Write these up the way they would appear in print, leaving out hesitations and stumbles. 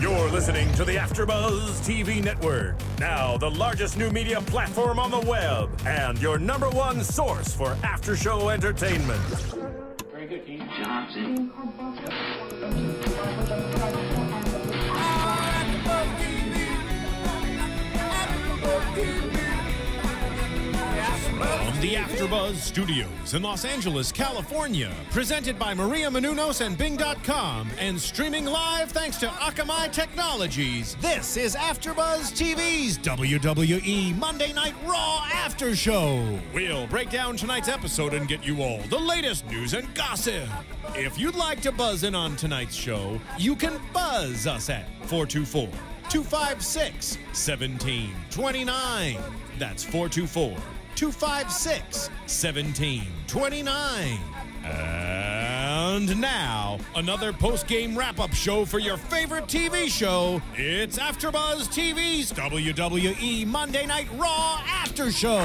You're listening to the AfterBuzz TV network, now the largest new media platform on the web, and your #1 source for after-show entertainment. Very good, Keith Johnson. From the AfterBuzz Studios in Los Angeles, California, presented by Maria Menounos and Bing.com, and streaming live thanks to Akamai Technologies, this is AfterBuzz TV's WWE Monday Night Raw After Show. We'll break down tonight's episode and get you all the latest news and gossip. If you'd like to buzz in on tonight's show, you can buzz us at 424-256-1729. That's 424-256-1729. And now, another post-game wrap-up show for your favorite TV show. It's AfterBuzz TV's WWE Monday Night Raw After Show.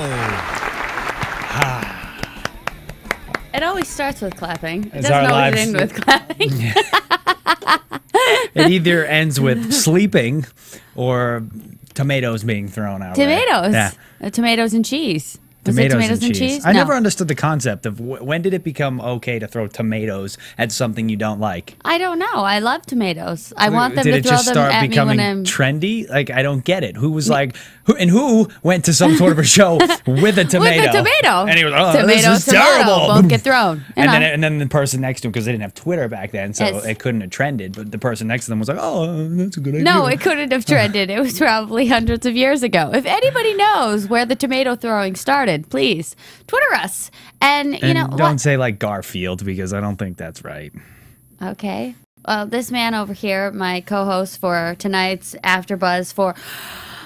It always starts with clapping. It It's doesn't our always lives. end with clapping. It either ends with sleeping or tomatoes being thrown out. Tomatoes. Yeah. Tomatoes and cheese. Was it tomatoes and cheese? I No. never understood the concept of when did it become okay to throw tomatoes at something you don't like? I don't know. I love tomatoes. I want them Did to it throw just them start at me becoming when I'm... trendy? Like, I don't get it. Who was like, who went to some sort of a show with a tomato? With a tomato. And he was, oh, tomato, this is tomato, terrible. both get thrown. You know. And then the person next to him, because they didn't have Twitter back then, so It's- it couldn't have trended. But the person next to them was like, oh, that's a good idea. No, it couldn't have trended. It was probably hundreds of years ago. If anybody knows where the tomato throwing started, please Twitter us. And you know don't what? say like Garfield, because I don't think that's right. Okay. Well, this man over here, my co-host for tonight's AfterBuzz for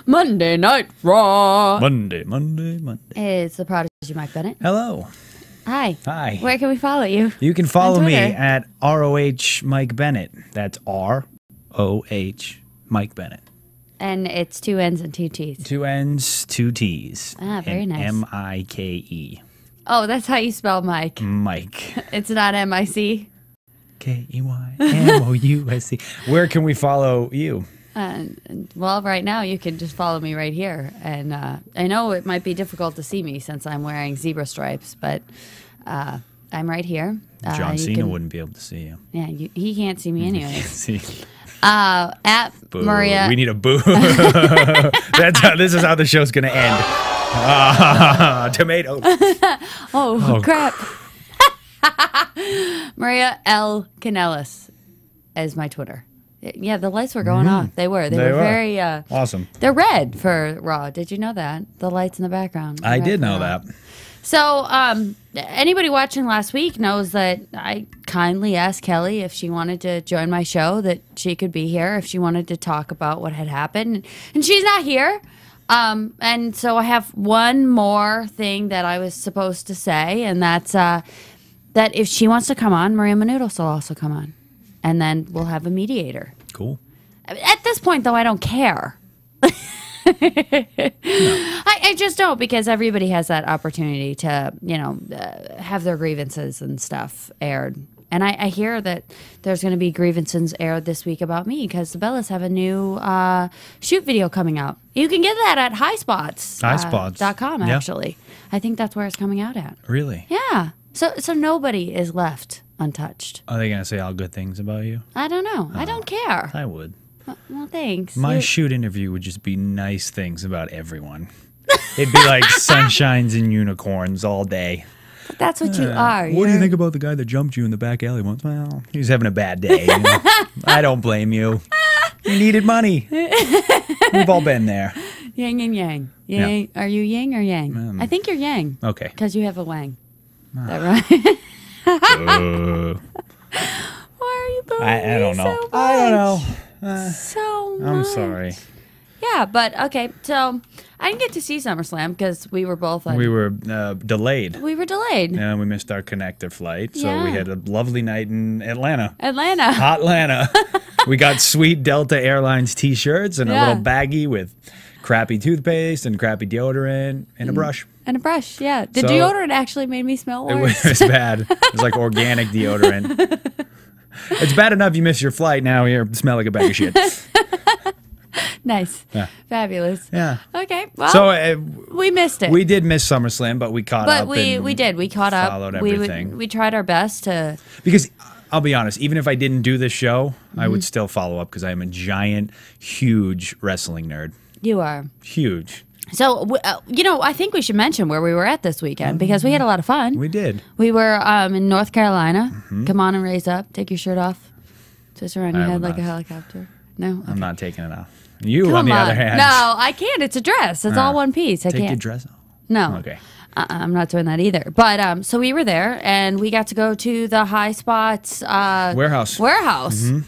Monday Night Raw, Monday. is the prodigy Mike Bennett. Hello. Hi. Hi. Where can we follow you? You can follow On me Twitter. at ROH Mike Bennett. That's ROH Mike Bennett. And it's 2 N's and 2 T's. 2 N's, 2 T's. Ah, very and nice. M-I-K-E. Oh, that's how you spell Mike. Mike. It's not M-I-C. K-E-Y-M-O-U-S-E. Where can we follow you? Well, right now you can just follow me right here. And I know it might be difficult to see me since I'm wearing zebra stripes, but I'm right here. John you Cena can- wouldn't be able to see you. Yeah, he can't see me anyways. See. At Boo. Maria. We need a boo. This is how the show's going to end. Tomato. Oh, crap. Maria L. Kanellis is my Twitter. Yeah, the lights were going off. They were. They were very... awesome. They're red for Raw. Did you know that? The lights in the background. I Red did for know Raw. that. So, anybody watching last week knows that I kindly asked Kelly if she wanted to join my show, that she could be here if she wanted to talk about what had happened. And she's not here. And so I have one more thing that I was supposed to say, and that's that if she wants to come on, Maria Menounos will also come on. And then we'll have a mediator. Cool. At this point, though, I don't care. I just don't, because everybody has that opportunity to, have their grievances and stuff aired. And I hear that there's going to be grievances aired this week about me because the Bellas have a new shoot video coming out. You can get that at highspots. Highspots.com, actually. I think that's where it's coming out at. Really? Yeah. So nobody is left untouched. Are they going to say all good things about you? I don't know. I don't care. I would. Well, thanks. My shoot interview would just be nice things about everyone. It'd be like sunshines and unicorns all day. But that's what you are. What do you think about the guy that jumped you in the back alley once? Well, he was having a bad day. You know? I don't blame you. He needed money. We've all been there. Yin and yang. Yang. Are you yin or yang? I think you're yang. Okay. Because you have a wang. Is that right? Why are you booing I don't me know. so much? I don't know. So much. I'm sorry. Yeah, but okay. So I didn't get to see SummerSlam because we were both on. We were delayed. We were delayed. And we missed our connector flight. So Yeah. we had a lovely night in Atlanta. Atlanta. Hot Atlanta. We got sweet Delta Airlines t-shirts and a Yeah. little baggie with crappy toothpaste and crappy deodorant and a brush. And a brush, yeah. The So- deodorant actually made me smell It worse. was bad. It was like organic deodorant. It's bad enough you miss your flight. Now you smell like a bag of shit. Nice. Yeah. Fabulous. Yeah. Okay. Well, So we missed it. we did miss SummerSlam, but we caught up. But we did. We caught up. Followed everything. We tried our best to. Because I'll be honest, even if I didn't do this show, I Mm-hmm. would still follow up because I am a giant, huge wrestling nerd. You are. Huge. So, I think we should mention where we were at this weekend because we had a lot of fun. We did. We were in North Carolina. Come on and raise up. Take your shirt off. Twist around your I will head like a not. helicopter. No? I'm Okay. not taking it off. You, Come on the other hand. No, I can't. It's a dress. It's all one piece. I Take can't. your dress off. No. Okay. I'm not doing that either. But so we were there, and we got to go to the High Spots Warehouse.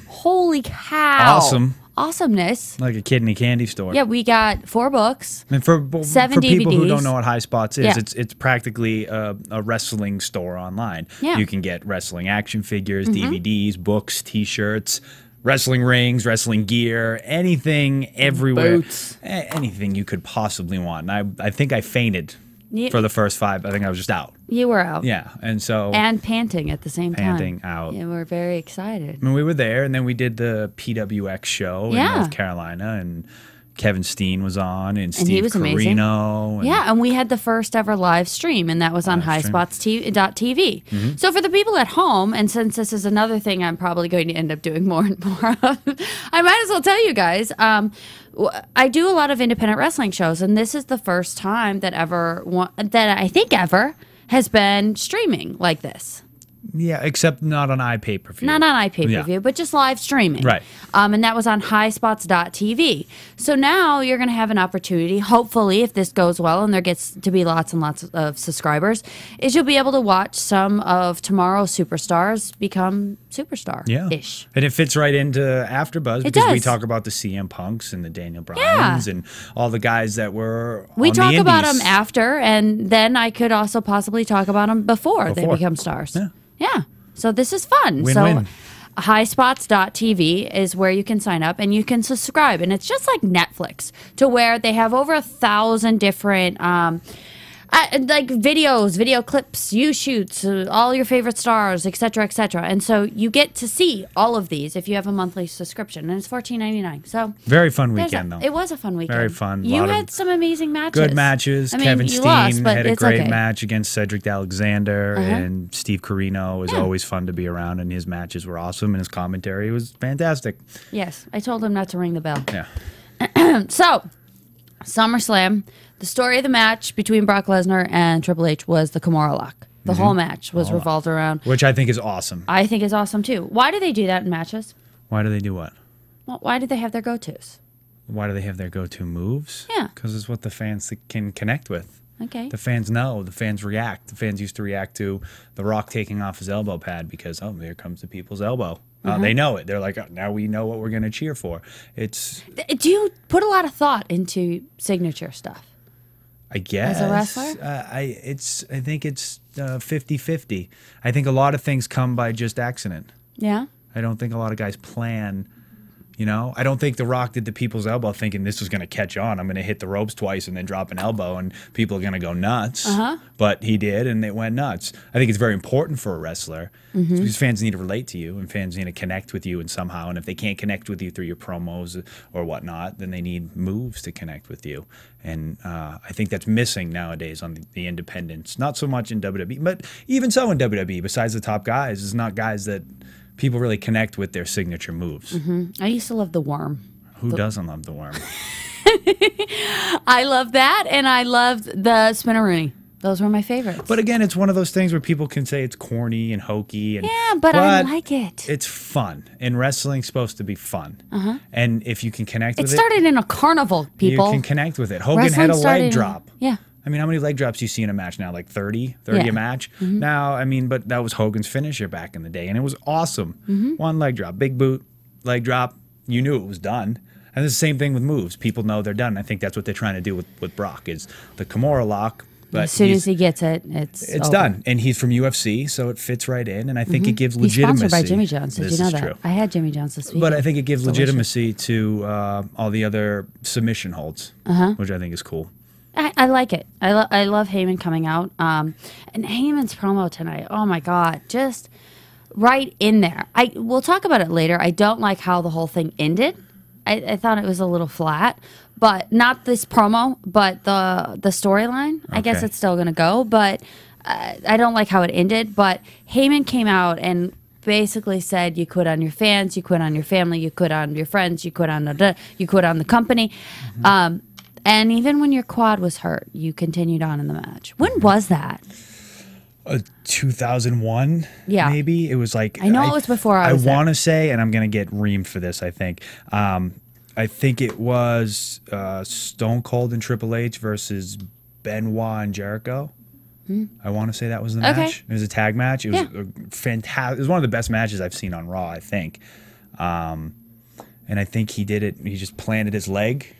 Holy cow! Awesome. Awesomeness. Like a kid in a candy store. Yeah, we got 4 books. And for 7 people who DVDs. don't know what High Spots is, Yeah. it's practically a wrestling store online. Yeah. Mm-hmm. You can get wrestling action figures, DVDs, books, T-shirts, wrestling rings, wrestling gear, anything, everywhere. Boots. Anything you could possibly want. And I think I fainted Yeah. for the first 5. I think I was just out. You were out. Yeah, and so And panting at the same time. Panting out. Yeah, we're very excited. I mean, we were there, and then we did the PWX show in Yeah. North Carolina, and Kevin Steen was on, and he Steve was amazing. Carino. And Yeah, and we had the first ever live stream, and that was on Live stream. highspots.tv. So for the people at home, and since this is another thing I'm probably going to end up doing more and more of, I might as well tell you guys. I do a lot of independent wrestling shows, and this is the first time that that I think ever has been streaming like this. Yeah, except not on iPay-per-view. Not on iPay-per-view, but just live streaming. Right. And that was on highspots.tv. So now you're going to have an opportunity, hopefully, if this goes well and there gets to be lots and lots of subscribers, is you'll be able to watch some of tomorrow's superstars become superstar-ish. Yeah. And it fits right into AfterBuzz It because we does. talk about the CM Punks and the Daniel Bryans and all the guys that were We on talk the about indies. them after, and then I could also possibly talk about them before they become stars. Yeah. Yeah. So this is fun. Win-win. So highspots.tv is where you can sign up and you can subscribe. And it's just like Netflix to where they have over 1,000 different like videos, video clips, you shoots, all your favorite stars, etc., etc. And so you get to see all of these if you have a monthly subscription, and it's $14.99. So Very fun there's weekend, that. though. It was a fun weekend. Very fun. You Lot of had some amazing matches. Good matches. I mean, Kevin you Steen lost, but had a it's great okay. match against Cedric Alexander, Uh-huh. and Steve Carino was always fun to be around, and his matches were awesome, and his commentary was fantastic. Yes, I told him not to ring the bell. Yeah. So, SummerSlam, the story of the match between Brock Lesnar and Triple H was the Kimura lock. The whole match was revolved around. Which I think is awesome. I think is awesome too. Why do they do that in matches? Why do they do what? Well, why do they have their go-tos? Why do they have their go-to moves? Yeah. Because it's what the fans can connect with. Okay. The fans know. The fans react. The fans used to react to The Rock taking off his elbow pad because, oh, there comes the people's elbow. They know it. They're like, oh, now we know what we're going to cheer for. It's, Do you put a lot of thought into signature stuff? I guess. As a wrestler? I think it's 50-50. I think a lot of things come by just accident. Yeah. I don't think a lot of guys plan. You know, I don't think The Rock did the people's elbow thinking this was going to catch on. I'm going to hit the ropes twice and then drop an elbow and people are going to go nuts. But he did, and it went nuts. I think it's very important for a wrestler because fans need to relate to you and fans need to connect with you and somehow. And if they can't connect with you through your promos or whatnot, then they need moves to connect with you. And I think that's missing nowadays on the independents. Not so much in WWE, but even so in WWE, besides the top guys, it's not guys that people really connect with their signature moves. I used to love the worm. Who doesn't love the worm? I love that, and I loved the spinneroonie. Those were my favorites. But again, it's one of those things where people can say it's corny and hokey. And, yeah, but I like it. It's fun. And wrestling's supposed to be fun. And if you can connect It with started in a carnival, people. you can connect with it. Hogan Wrestling had a started leg in- drop. Yeah. I mean, how many leg drops do you see in a match now? Like 30 Yeah. a match? Now, I mean, but that was Hogan's finisher back in the day, and it was awesome. One leg drop, big boot, leg drop. You knew it was done. And it's the same thing with moves. People know they're done. I think that's what they're trying to do with Brock is the Kimura lock. But As soon as he gets it, it's over. done. And he's from UFC, so it fits right in. And I think it gives legitimacy. He's sponsored by Jimmy John's. Did This you know is that? true. I had Jimmy John's this week. But I think it gives Delicious. legitimacy to all the other submission holds, which I think is cool. I like it. I love Heyman coming out. And Heyman's promo tonight, oh my God, just right in there. We'll talk about it later. I don't like how the whole thing ended. I thought it was a little flat, but not this promo, but the storyline. I guess it's still gonna go, but I don't like how it ended. But Heyman came out and basically said, you quit on your fans, you quit on your family, you quit on your friends, you quit on the company. And even when your quad was hurt, you continued on in the match. When was that? 2001, maybe. It was like, I know it was before I was want to say, and I'm gonna get reamed for this, I think it was Stone Cold and Triple H versus Benoit and Jericho. I want to say that was the match. It was a tag match. It was a fantastic. It was one of the best matches I've seen on Raw, I think. And I think he did it. He just planted his leg,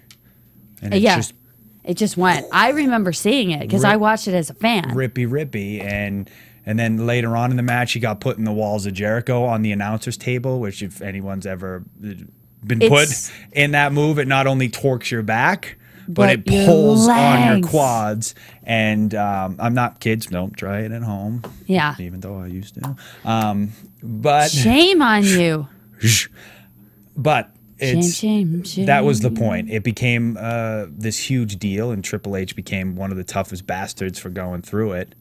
and it just went. I remember seeing it because I watched it as a fan. Rippy, and then later on in the match, he got put in the walls of Jericho on the announcer's table, which if anyone's ever been put in that move, it not only torques your back, but it pulls on your quads. And I'm not, kids, don't try it at home. Yeah. Even though I used to. But shame on you. But shame. That was the point. It became this huge deal, and Triple H became one of the toughest bastards for going through it.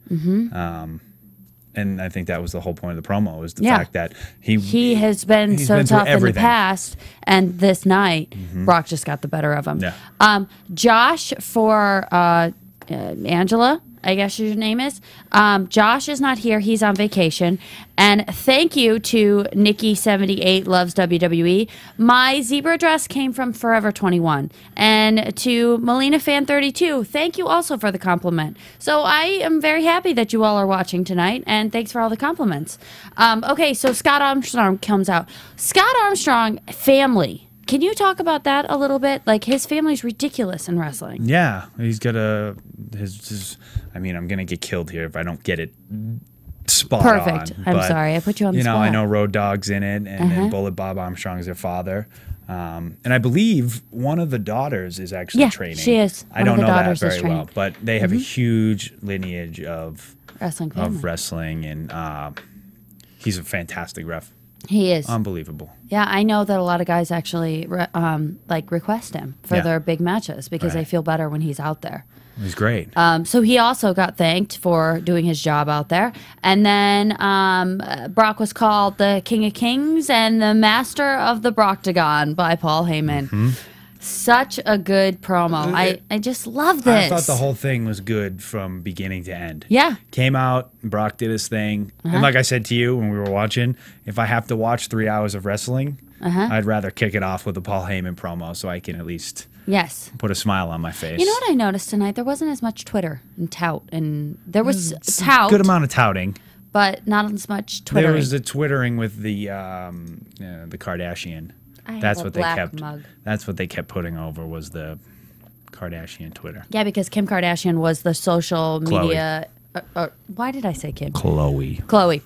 And I think that was the whole point of the promo, was the fact that he has been so tough in the past, and this night Brock just got the better of him. Yeah. Josh for Angela, I guess your name is. Josh is not here. He's on vacation. And thank you to Nikki78 Loves WWE. My zebra dress came from Forever 21. And to Melina Fan 32, thank you also for the compliment. So I am very happy that you all are watching tonight, and thanks for all the compliments. Okay, so Scott Armstrong comes out. Scott Armstrong family. Can you talk about that a little bit? Like, his family's ridiculous in wrestling. Yeah, he's got his I mean, I'm gonna get killed here if I don't get it spot on. Perfect. I'm sorry, I put you on the spot. I know Road Dogg's in it, and Bullet Bob Armstrong is their father. And I believe one of the daughters is actually training. She is. I don't know that very well, but they have a huge lineage of wrestling, and he's a fantastic ref. He is unbelievable. Yeah, I know that a lot of guys actually request him for their big matches because they feel better when he's out there. He's great. So he also got thanked for doing his job out there. And then Brock was called the King of Kings and the Master of the Brocktagon by Paul Heyman. Such a good promo. I just love this. I thought the whole thing was good from beginning to end. Yeah. Came out, Brock did his thing. And like I said to you when we were watching, if I have to watch 3 hours of wrestling, I'd rather kick it off with a Paul Heyman promo so I can at least put a smile on my face. You know what I noticed tonight? There wasn't as much Twitter and tout. And there was tout. Good amount of touting. But not as much Twittering. There was the Twittering with the Kardashian. That's what they kept. That's what they kept putting over, was the Kardashian Twitter. Yeah, because Kim Kardashian was the social media. Why did I say Kim? Chloe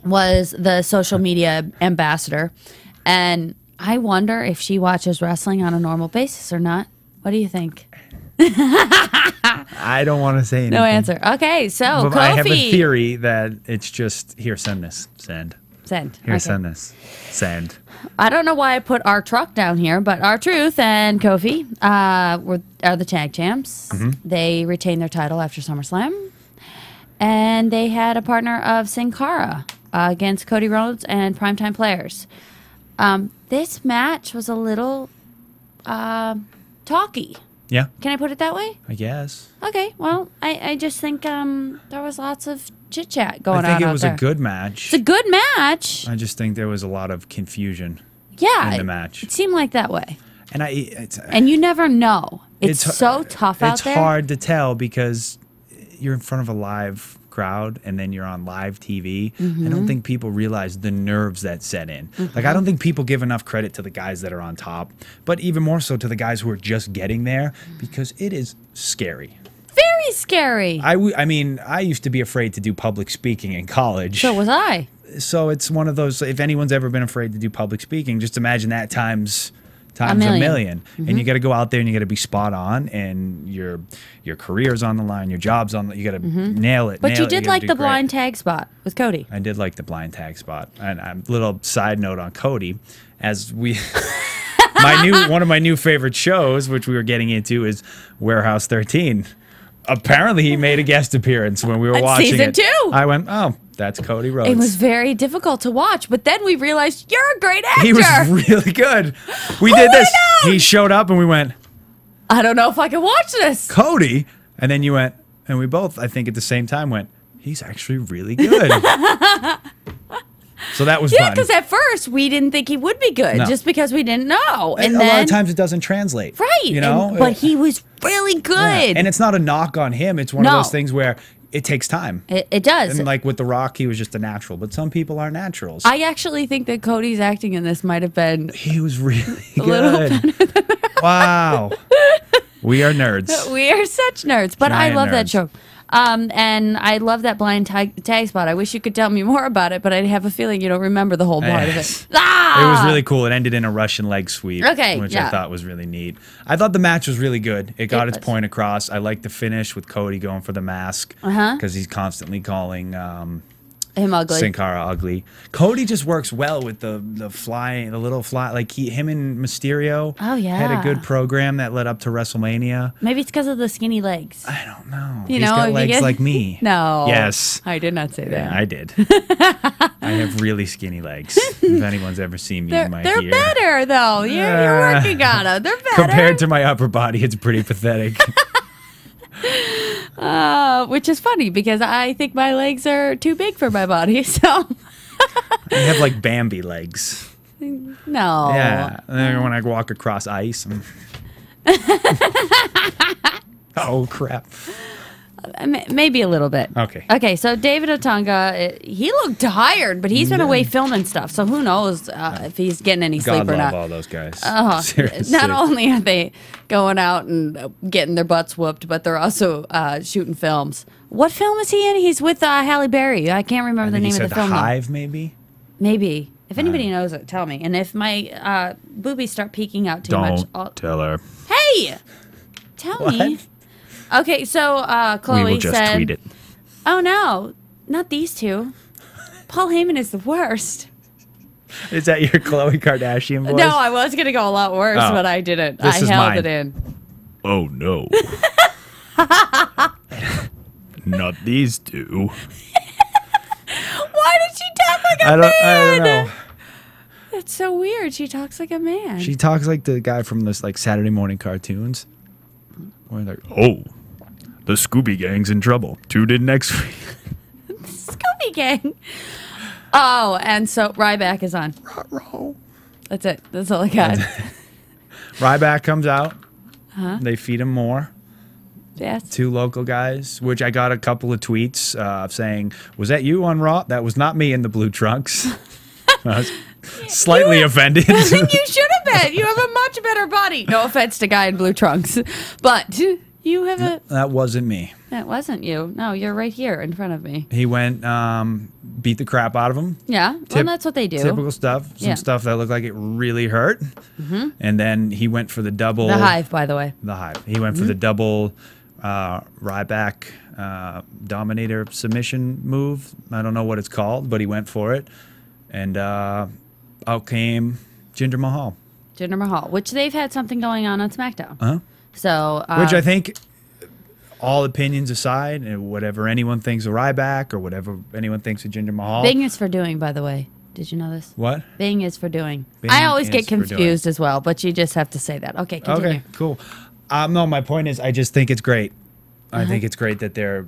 was the social media ambassador, and I wonder if she watches wrestling on a normal basis or not. What do you think? I don't want to say anything. No answer. Okay, so but Kofi. I have a theory that it's just here. Send this. Send. Here, send this. Send. I don't know why I put our truck down here, but R-Truth and Kofi are the tag champs. They retained their title after SummerSlam. And they had a partner of Sin Cara against Cody Rhodes and Primetime Players. This match was a little talky. Yeah. Can I put it that way? I guess. Okay, well, I just think there was lots of chit-chat going on I think it was a good match. It's a good match. I just think there was a lot of confusion in the match. It seemed like that way. And and you never know. It's so tough out there. It's hard to tell because you're in front of a live crowd and then you're on live TV. I don't think people realize the nerves that set in. Like, I don't think people give enough credit to the guys that are on top, but even more so to the guys who are just getting there, because it is scary. Very scary. I mean, I used to be afraid to do public speaking in college. So was I. So it's one of those, if anyone's ever been afraid to do public speaking, just imagine that times a million. And you got to go out there and you got to be spot on, and your career's on the line, your job's on the, you got to nail it. But you did like the blind tag spot with Cody. I did like the blind tag spot. And a little side note on Cody, as we One of my new favorite shows, which we were getting into, is Warehouse 13. Apparently, he made a guest appearance when we were watching season it. 2. I went, oh, that's Cody Rhodes. It was very difficult to watch, but then we realized you're a great actor. He was really good. We did this. He showed up and we went, I don't know if I can watch this. Cody. And then you went, and we both, I think at the same time, went, he's actually really good. So that was fun. Because at first we didn't think he would be good, just because we didn't know. And a then, lot of times it doesn't translate. Right. You know? But he was really good. Yeah. And it's not a knock on him. It's one of those things where it takes time. It does. And like with The Rock, he was just a natural. But some people are naturals. I actually think that Cody's acting in this might have been... He was really a little good. better than Wow. We are nerds. We are such nerds. But Giant I love that nerds. show. And I love that blind tag spot. I wish you could tell me more about it, but I have a feeling you don't remember the whole part of it. It was really cool. It ended in a Russian leg sweep, which I yeah. thought was really neat. I thought the match was really good. It got its point across. I like the finish with Cody going for the mask because he's constantly calling him ugly. Sin Cara ugly. Cody just works well with the little fly. Like him and Mysterio had a good program that led up to WrestleMania. Maybe it's because of the skinny legs. I don't know. He's got legs like me. No. Yes. I did not say that. Yeah, I did. I have really skinny legs. If anyone's ever seen me, you might hear. They're better, though. You're working on them. They're better. Compared to my upper body, it's pretty pathetic. Which is funny because I think my legs are too big for my body. So I have like Bambi legs. No. Yeah. And then when I walk across ice, oh crap. Maybe a little bit. Okay. Okay, so David Otunga, he looked tired, but he's been away filming stuff, so who knows if he's getting any sleep or not. God love all those guys. Seriously. Not only are they going out and getting their butts whooped, but they're also shooting films. What film is he in? He's with Halle Berry. I can't remember the name of the film. The Hive, maybe? Maybe. If anybody knows it, tell me. And if my boobies start peeking out too much, I'll tell her. Hey! Tell me. Okay, so Chloe we will just tweet it. Oh no, not these two. Paul Heyman is the worst. Is that your Khloe Kardashian voice? No, I was gonna go a lot worse, but I didn't. I held it in. Oh no. Not these two. Why did she talk like a man? I don't know. That's so weird. She talks like a man. She talks like the guy from this like Saturday morning cartoons. Where they're oh, the Scooby Gang's in trouble. Tune in next week. Scooby Gang. Oh, and so Ryback is on. That's it. That's all I got. Ryback comes out. They feed him more. Yes. 2 local guys, which I got a couple of tweets saying, was that you on Raw? That was not me in the blue trunks. I was slightly offended. You should have been. You have a much better body. No offense to guy in blue trunks, but you have a... That wasn't me. That wasn't you. No, you're right here in front of me. He went, beat the crap out of him. Yeah, well, that's what they do. Typical stuff. Some stuff that looked like it really hurt. And then he went for the double... The Hive, by the way. The Hive. He went for the double Ryback Dominator submission move. I don't know what it's called, but he went for it. And out came Jinder Mahal. Jinder Mahal, which they've had something going on SmackDown. So, which I think, all opinions aside, and whatever anyone thinks of Ryback or whatever anyone thinks of Jinder Mahal. Bing is for doing, by the way. Did you know this? What? Bing is for doing. Bing I always get is for doing. confused as well, but you just have to say that. Okay, continue. Okay, cool. No, my point is, I just think it's great. I think it's great that they're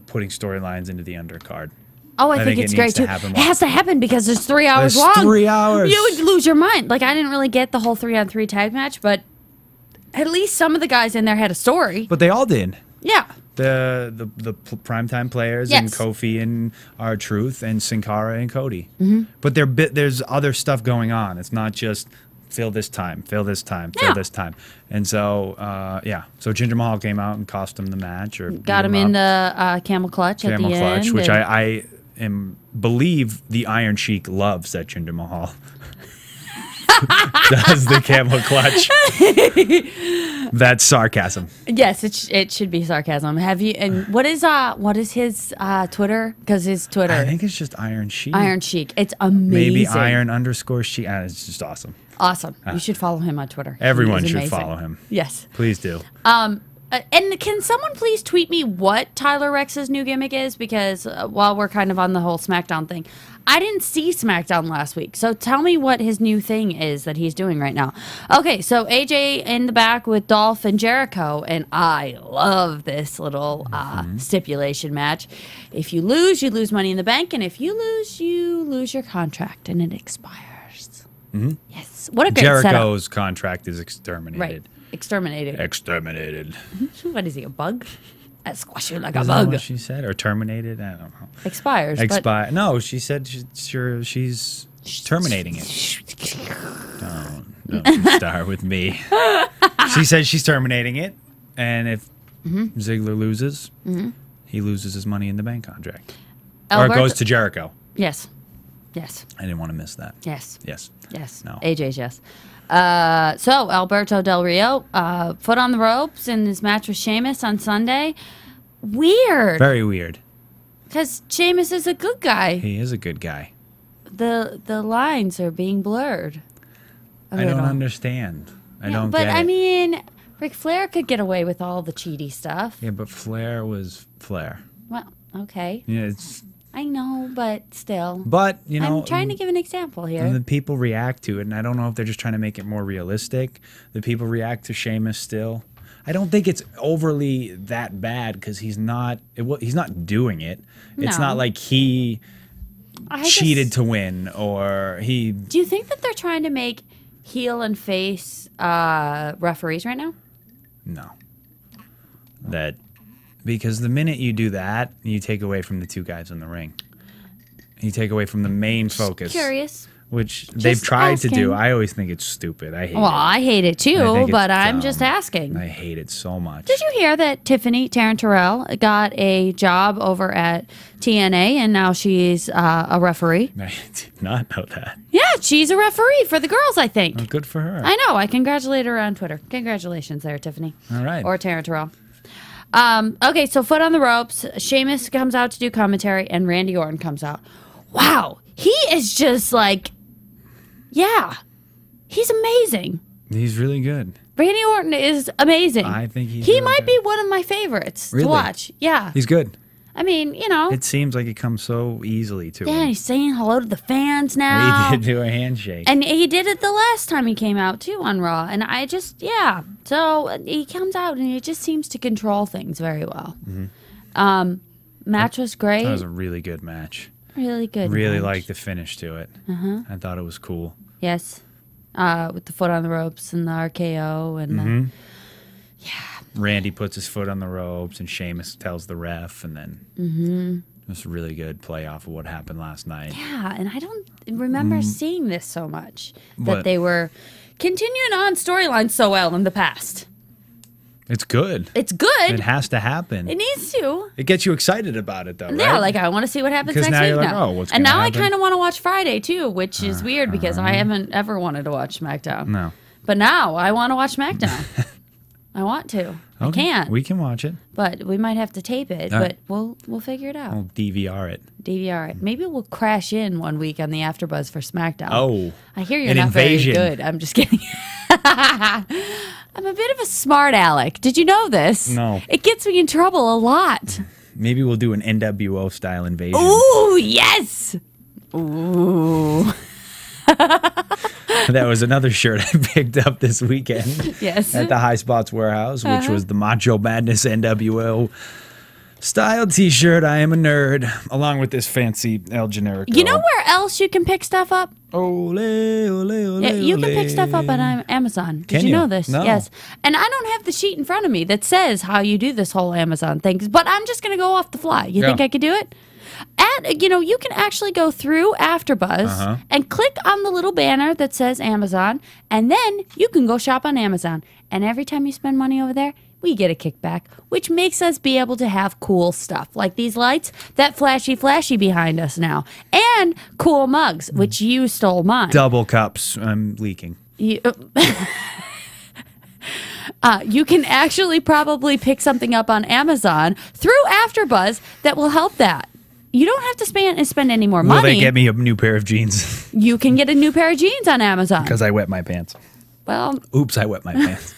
putting storylines into the undercard. Oh, I think it's great too. It has to happen because there's 3 hours There's long. 3 hours. You would lose your mind. Like, I didn't really get the whole 3-on-3 tag match, but at least some of the guys in there had a story. But they all did. Yeah. The primetime players and Kofi and R-Truth and Sin Cara and Cody. But there's other stuff going on. It's not just fill this time, fill this time, fill this time. And so, So Jinder Mahal came out and cost him the match. Or got him in the camel clutch at the end. Camel clutch, which I believe the Iron Sheik loves that Jinder Mahal does the camel clutch. That's sarcasm. Yes, it should be sarcasm. Have you? And what is his Twitter? Because his Twitter, I think it's just Iron Sheik. Iron Sheik. It's amazing. Maybe Iron_Sheik. It's just awesome. Awesome. You should follow him on Twitter. Everyone should follow him. Yes. Please do. And can someone please tweet me what Tyler Rex's new gimmick is? Because while we're kind of on the whole SmackDown thing, I didn't see SmackDown last week. So tell me what his new thing is that he's doing right now. Okay, so AJ in the back with Dolph and Jericho. And I love this little stipulation match. If you lose Money in the Bank. And if you lose your contract and it expires. Yes. What a great Jericho's setup. contract is exterminated. Right. Exterminated. What is he, a bug? I squash you like a Is that bug. what she said? Or terminated? I don't know. Expires. No, she said she's terminating it. Don't start with me. She said she's terminating it, and if Ziggler loses, he loses his Money in the Bank contract. Or it goes to Jericho. Yes. I didn't want to miss that. Yes. No. AJ's yes. So Alberto Del Rio, foot on the ropes in his match with Sheamus on Sunday. Weird. Very weird. Because Sheamus is a good guy. He is a good guy. The lines are being blurred. I don't understand. I don't get it. But I mean, Ric Flair could get away with all the cheaty stuff. Yeah, but Flair was Flair. Well, okay. Yeah, it's. I know, but still. But, you know. I'm trying to give an example here. And the people react to it, and I don't know if they're just trying to make it more realistic. The people react to Sheamus still. I don't think it's overly that bad because he's not doing it. It's No. not like he cheated to win or he. Do you think that they're trying to make heel and face referees right now? No. Because the minute you do that, you take away from the two guys in the ring. You take away from the main focus. Curious. Which they've tried to do. asking. I always think it's stupid. I hate it. Well, I hate it I too, think it's but I'm dumb. just asking. I hate it so much. Did you hear that Tiffany Terrell got a job over at TNA and now she's a referee? I did not know that. Yeah, she's a referee for the girls, I think. Well, good for her. I know. I congratulate her on Twitter. Congratulations there, Tiffany. All right. Or Terrell. Okay, so foot on the ropes. Sheamus comes out to do commentary and Randy Orton comes out. Wow. He is just like, yeah, he's amazing. He's really good. Randy Orton is amazing. I think he really might good. be one of my favorites Really? to watch. Yeah. He's good. I mean, you know. It seems like it comes so easily to Yeah, him. he's saying hello to the fans now. He did do a handshake. And he did it the last time he came out, too, on Raw. And I just, yeah. So he comes out and he just seems to control things very well. Match was great. That was a really good match. Really good Really match. liked the finish to it. I thought it was cool. Yes. With the foot on the ropes and the RKO and the... Randy puts his foot on the ropes and Sheamus tells the ref, and then it was a really good play off of what happened last night. Yeah, and I don't remember seeing this so much. That What? they were continuing on storylines so well in the past. It's good. It's good. It has to happen. It needs to. It gets you excited about it, though, Yeah, right? like I want to see what happens 'Cause next now week you're like, now. oh, what's and gonna now happen? I kind of want to watch Friday too, which is weird because I haven't ever wanted to watch SmackDown. No. But now I want to watch SmackDown. I want to. I Okay, can't. We can watch it. But we might have to tape it. All But right. we'll figure it out. I'll DVR it. DVR it. Maybe we'll crash in one week on the AfterBuzz for SmackDown. Oh. I hear you're an not invasion. very good. I'm just kidding. I'm a bit of a smart aleck. Did you know this? No. It gets me in trouble a lot. Maybe we'll do an NWO style invasion. Ooh, yes. Ooh. That was another shirt I picked up this weekend. Yes. At the High Spots Warehouse, which was the Macho Madness NWO style t-shirt. I am a nerd, along with this fancy El Generico. You know where else you can pick stuff up? Ole, ole, ole, Yeah, you can ole. pick stuff up on Amazon. Did Can you you? know this? No. Yes. And I don't have the sheet in front of me that says how you do this whole Amazon thing, but I'm just going to go off the fly. You think Yeah. I could do it? You can actually go through AfterBuzz and click on the little banner that says Amazon, and then you can go shop on Amazon. And every time you spend money over there, we get a kickback, which makes us be able to have cool stuff like these lights, that flashy behind us now, and cool mugs, which you stole mine. Double cups. I'm leaking. You can actually probably pick something up on Amazon through AfterBuzz that will help that. You don't have to spend any more money. Will they get me a new pair of jeans? You can get a new pair of jeans on Amazon. Because I wet my pants. Well, oops, I wet my pants.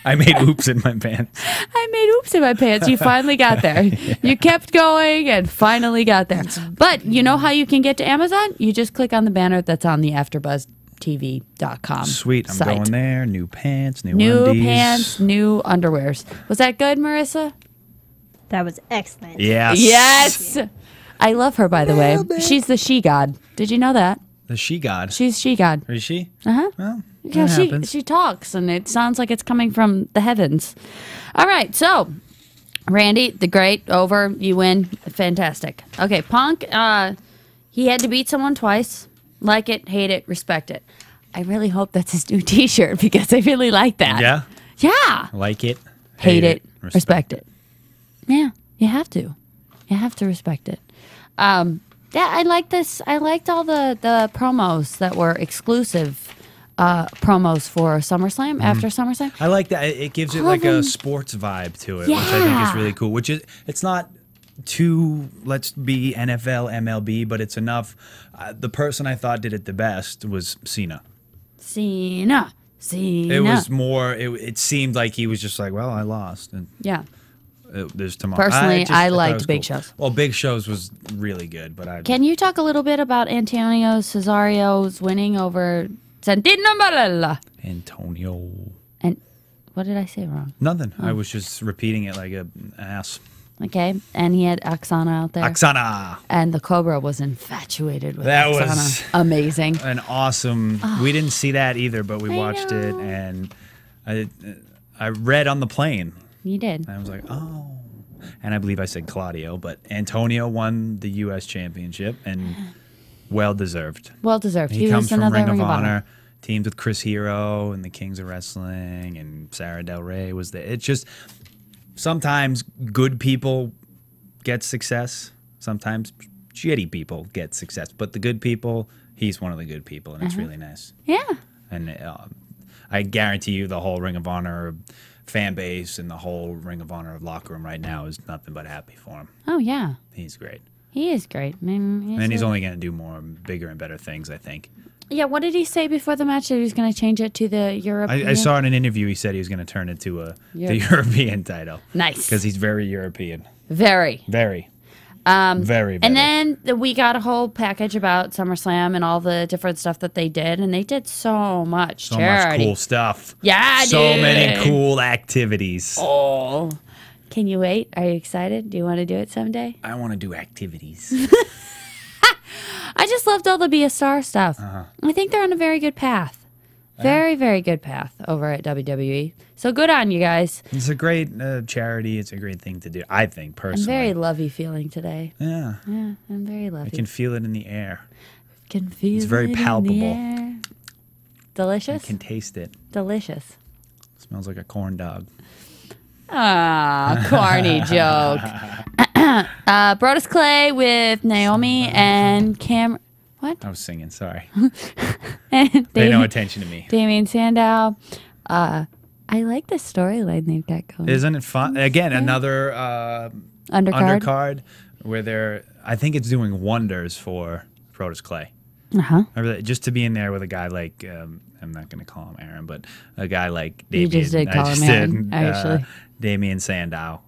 I made oops in my pants. I made oops in my pants. You finally got there. Yeah. You kept going and finally got there. But you know how you can get to Amazon? You just click on the banner that's on the AfterBuzzTV.com Sweet, I'm site. going there. New pants, new undies. New pants, new underwears. Was that good, Marissa? That was excellent. Yes. Yes. I love her, by the way. She's the she god. Did you know that? The she god? She's she god. Is she? Uh-huh. Well, yeah, she talks, and it sounds like it's coming from the heavens. All right, so Randy, the Great, over. You win. Fantastic. Okay, Punk, he had to beat someone twice. Like it, hate it, respect it. I really hope that's his new T-shirt because I really like that. Yeah? Yeah. Like it, hate it, respect it. Yeah, you have to. You have to respect it. Yeah, I like this. I liked all the promos that were exclusive promos for SummerSlam, after SummerSlam. I like that. It gives it like a sports vibe to it, which I think is really cool. Which is, it's not too, let's be NFL, MLB, but it's enough. The person I thought did it the best was Cena. Cena. It was more, it seemed like he was just like, well, I lost. And yeah. There's tomorrow. Personally, I liked Big Show's. Well, Big Show's was really good, but Can you talk a little bit about Antonio Cesario's winning over Santino Marella? Antonio. And what did I say wrong? Nothing. I was just repeating it like an ass. Okay, and he had Oksana out there. Oksana. And the Cobra was infatuated with that Oksana. Was amazing. An awesome. We didn't see that either, but we watched it, and I read on the plane. You did. And I was like, oh. And I believe I said Claudio, but Antonio won the U.S. Championship, and well deserved. Well deserved. He comes from Ring of Honor. Teamed with Chris Hero and the Kings of Wrestling, and Sarah Del Rey was there. It's just sometimes good people get success. Sometimes shitty people get success. But the good people, he's one of the good people, and it's really nice. Yeah. And I guarantee you the whole Ring of Honor fan base and the whole Ring of Honor locker room right now is nothing but happy for him. Oh, yeah. He's great. He is great. And he's only going to do more, bigger and better things, I think. Yeah, what did he say before the match that he was going to change it to the European? I saw in an interview he said he was going to turn it to the European title. Nice. Because he's very European. Very. Very. Very. And then we got a whole package about SummerSlam and all the different stuff that they did, and they did so much charity. So much cool stuff. Yeah, so many cool activities. Oh. Can you wait? Are you excited? Do you want to do it someday? I want to do activities. I just loved all the Be a Star stuff. I think they're on a very good path. Very, very good path over at WWE. So good on you guys. It's a great charity. It's a great thing to do, I think, personally. I'm very lovey feeling today. Yeah. Yeah, I'm very lovey. I can feel it in the air. Can feel it's very palpable. In the air. Delicious? I can taste it. Delicious. Smells like a corn dog. Ah, corny joke. Brodus Clay with Naomi and Cam. What? I was singing. Sorry. And Pay no attention to me. Damien Sandow. I like the storyline they've got going. Isn't it fun? Again, another undercard where I think it's doing wonders for Brodus Clay. Just to be in there with a guy like I'm not going to call him Aaron, but a guy like Damien. You just did call him Aaron, actually. Damien Sandow,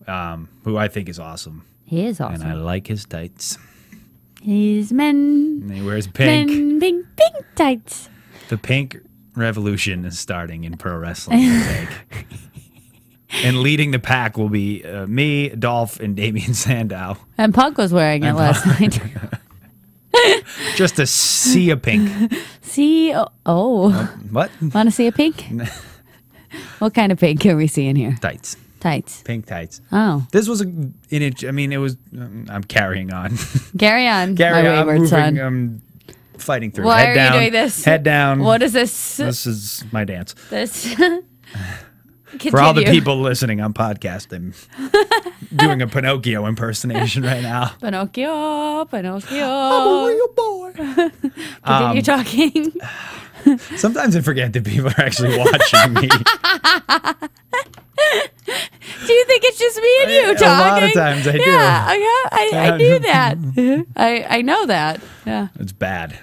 who I think is awesome. He is awesome. And I like his tights. He's men. And he wears pink. Pink tights. The pink revolution is starting in pro wrestling, I think. And leading the pack will be me, Dolph, and Damien Sandow. And Punk was wearing it last night. Just a sea of pink. What? Want to see a pink? What kind of pink are we seeing here? Tights. Tights. Pink tights. Oh. This was it was, I'm carrying on. Carry on, my wayward son. I'm fighting through. Why Head are down, you doing this? Head down. What is this? This is my dance. This. For all the people listening on podcast, I'm doing a Pinocchio impersonation right now. Pinocchio. I'm a real boy. Continue talking. Sometimes I forget that people are actually watching me. Do you think it's just me and you talking? A lot of times I do. Yeah, I knew that. I know that. Yeah. It's bad.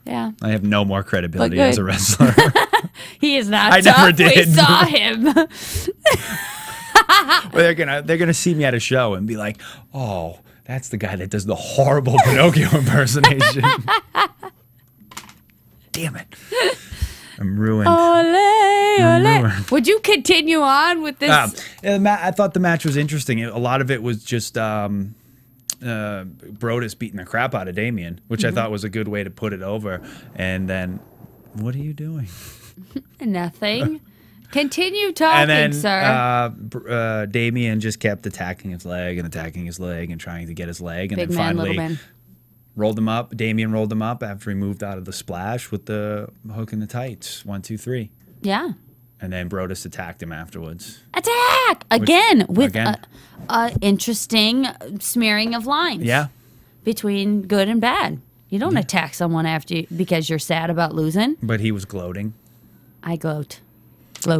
Yeah. I have no more credibility as a wrestler. He is not I tough. never did. We saw him. Well, they're gonna see me at a show and be like, "Oh, that's the guy that does the horrible Pinocchio impersonation." Damn it! I'm ruined. Ole, ole. Would you continue on with this? I thought the match was interesting. A lot of it was just Brodus beating the crap out of Damien, which I thought was a good way to put it over. And then, what are you doing? Nothing. Continue talking, sir. Damien just kept attacking his leg and trying to get his leg. And Big then man, finally little man. rolled him up. Damien rolled him up after he moved out of the splash with the hook in the tights. 1, 2, 3. Yeah. And then Brodus attacked him afterwards. Attack! Again, with a interesting smearing of lines. Yeah. Between good and bad. You don't attack someone because you're sad about losing. But he was gloating. I gloat.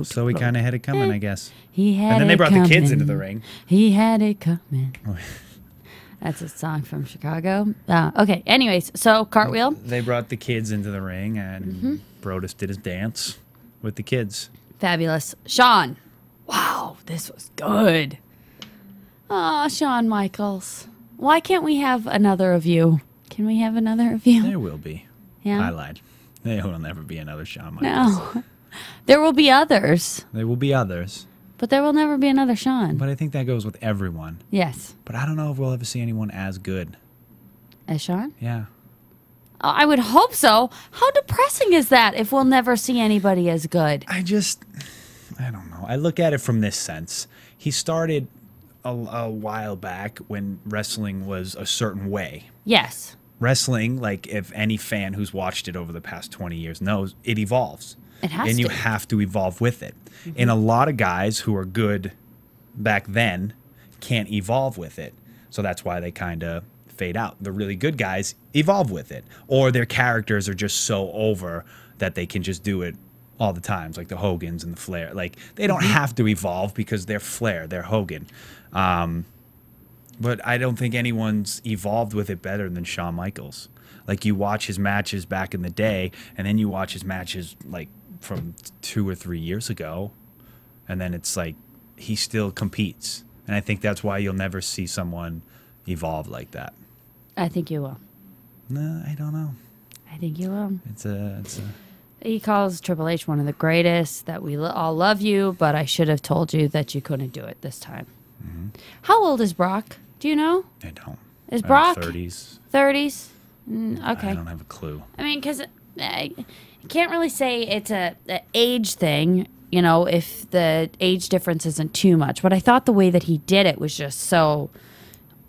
So he kind of had it coming, I guess. He had it And then they brought coming. the kids into the ring. He had it coming. That's a song from Chicago. Okay, anyways, so cartwheel. They brought the kids into the ring, and Brodus did his dance with the kids. Fabulous. Shawn. Wow, this was good. Oh, Shawn Michaels. Why can't we have another of you? Can we have another of you? There will be. Yeah. I lied. There will never be another Shawn Michaels. No. There will be others, There will be others. but there will never be another Shawn. But I think that goes with everyone. Yes. But I don't know if we'll ever see anyone as good. As Shawn? Yeah. Oh, I would hope so. How depressing is that if we'll never see anybody as good? I don't know. I look at it from this sense. He started a while back when wrestling was a certain way. Yes. Wrestling, like if any fan who's watched it over the past 20 years knows, it evolves. It has and you to. have to evolve with it. And a lot of guys who are good back then can't evolve with it. So that's why they kind of fade out. The really good guys evolve with it. Or their characters are just so over that they can just do it all the times, like the Hogans and the Flair. Like, they don't have to evolve because they're Flair, they're Hogan. But I don't think anyone's evolved with it better than Shawn Michaels. Like, you watch his matches back in the day, and then you watch his matches, like, from 2 or 3 years ago, and then it's like he still competes. And I think that's why you'll never see someone evolve like that. I think you will. No, I don't know. I think you will. It's a He calls Triple H one of the greatest, that we all love you, but I should have told you that you couldn't do it this time. How old is Brock? Do you know? I don't. Is Brock 30s? 30s? Okay. I don't have a clue. I mean, because I can't really say it's a age thing, you know, if the age difference isn't too much. But I thought the way that he did it was just so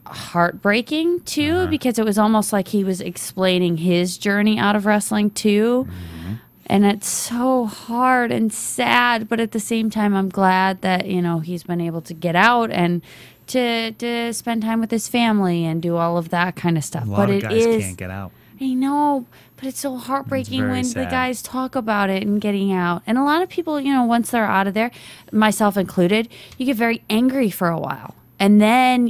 heartbreaking, too, because it was almost like he was explaining his journey out of wrestling, too. And it's so hard and sad, but at the same time, I'm glad that, you know, he's been able to get out and to spend time with his family and do all of that kind of stuff. A lot but of guys can't get out. I know, but it's so heartbreaking very when sad. the guys talk about it and getting out. And a lot of people, you know, once they're out of there, myself included, you get very angry for a while. And then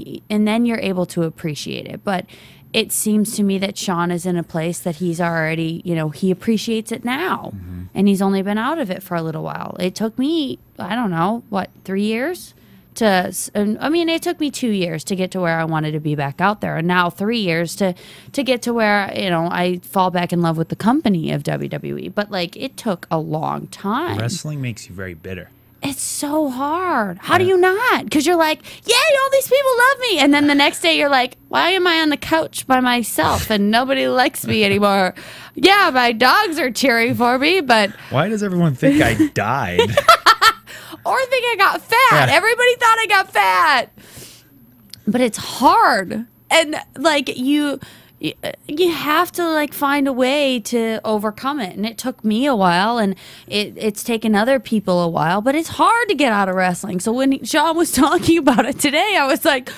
you're able to appreciate it. But it seems to me that Shawn is in a place that he's already, you know, he appreciates it now. And he's only been out of it for a little while. It took me, I don't know, 3 years? It took me 2 years to get to where I wanted to be back out there. And now 3 years to get to where, you know, I fall back in love with the company of WWE. But, like, it took a long time. Wrestling makes you very bitter. It's so hard. How do you not? Because you're like, yay, all these people love me. And then the next day you're like, why am I on the couch by myself and nobody likes me anymore? Yeah, my dogs are cheering for me, but... Why does everyone think I died? Or think I got fat. Yeah. Everybody thought I got fat. But it's hard. And, like, you have to, like, find a way to overcome it. And it took me a while, and it's taken other people a while, but it's hard to get out of wrestling. So when Shawn was talking about it today, I was like,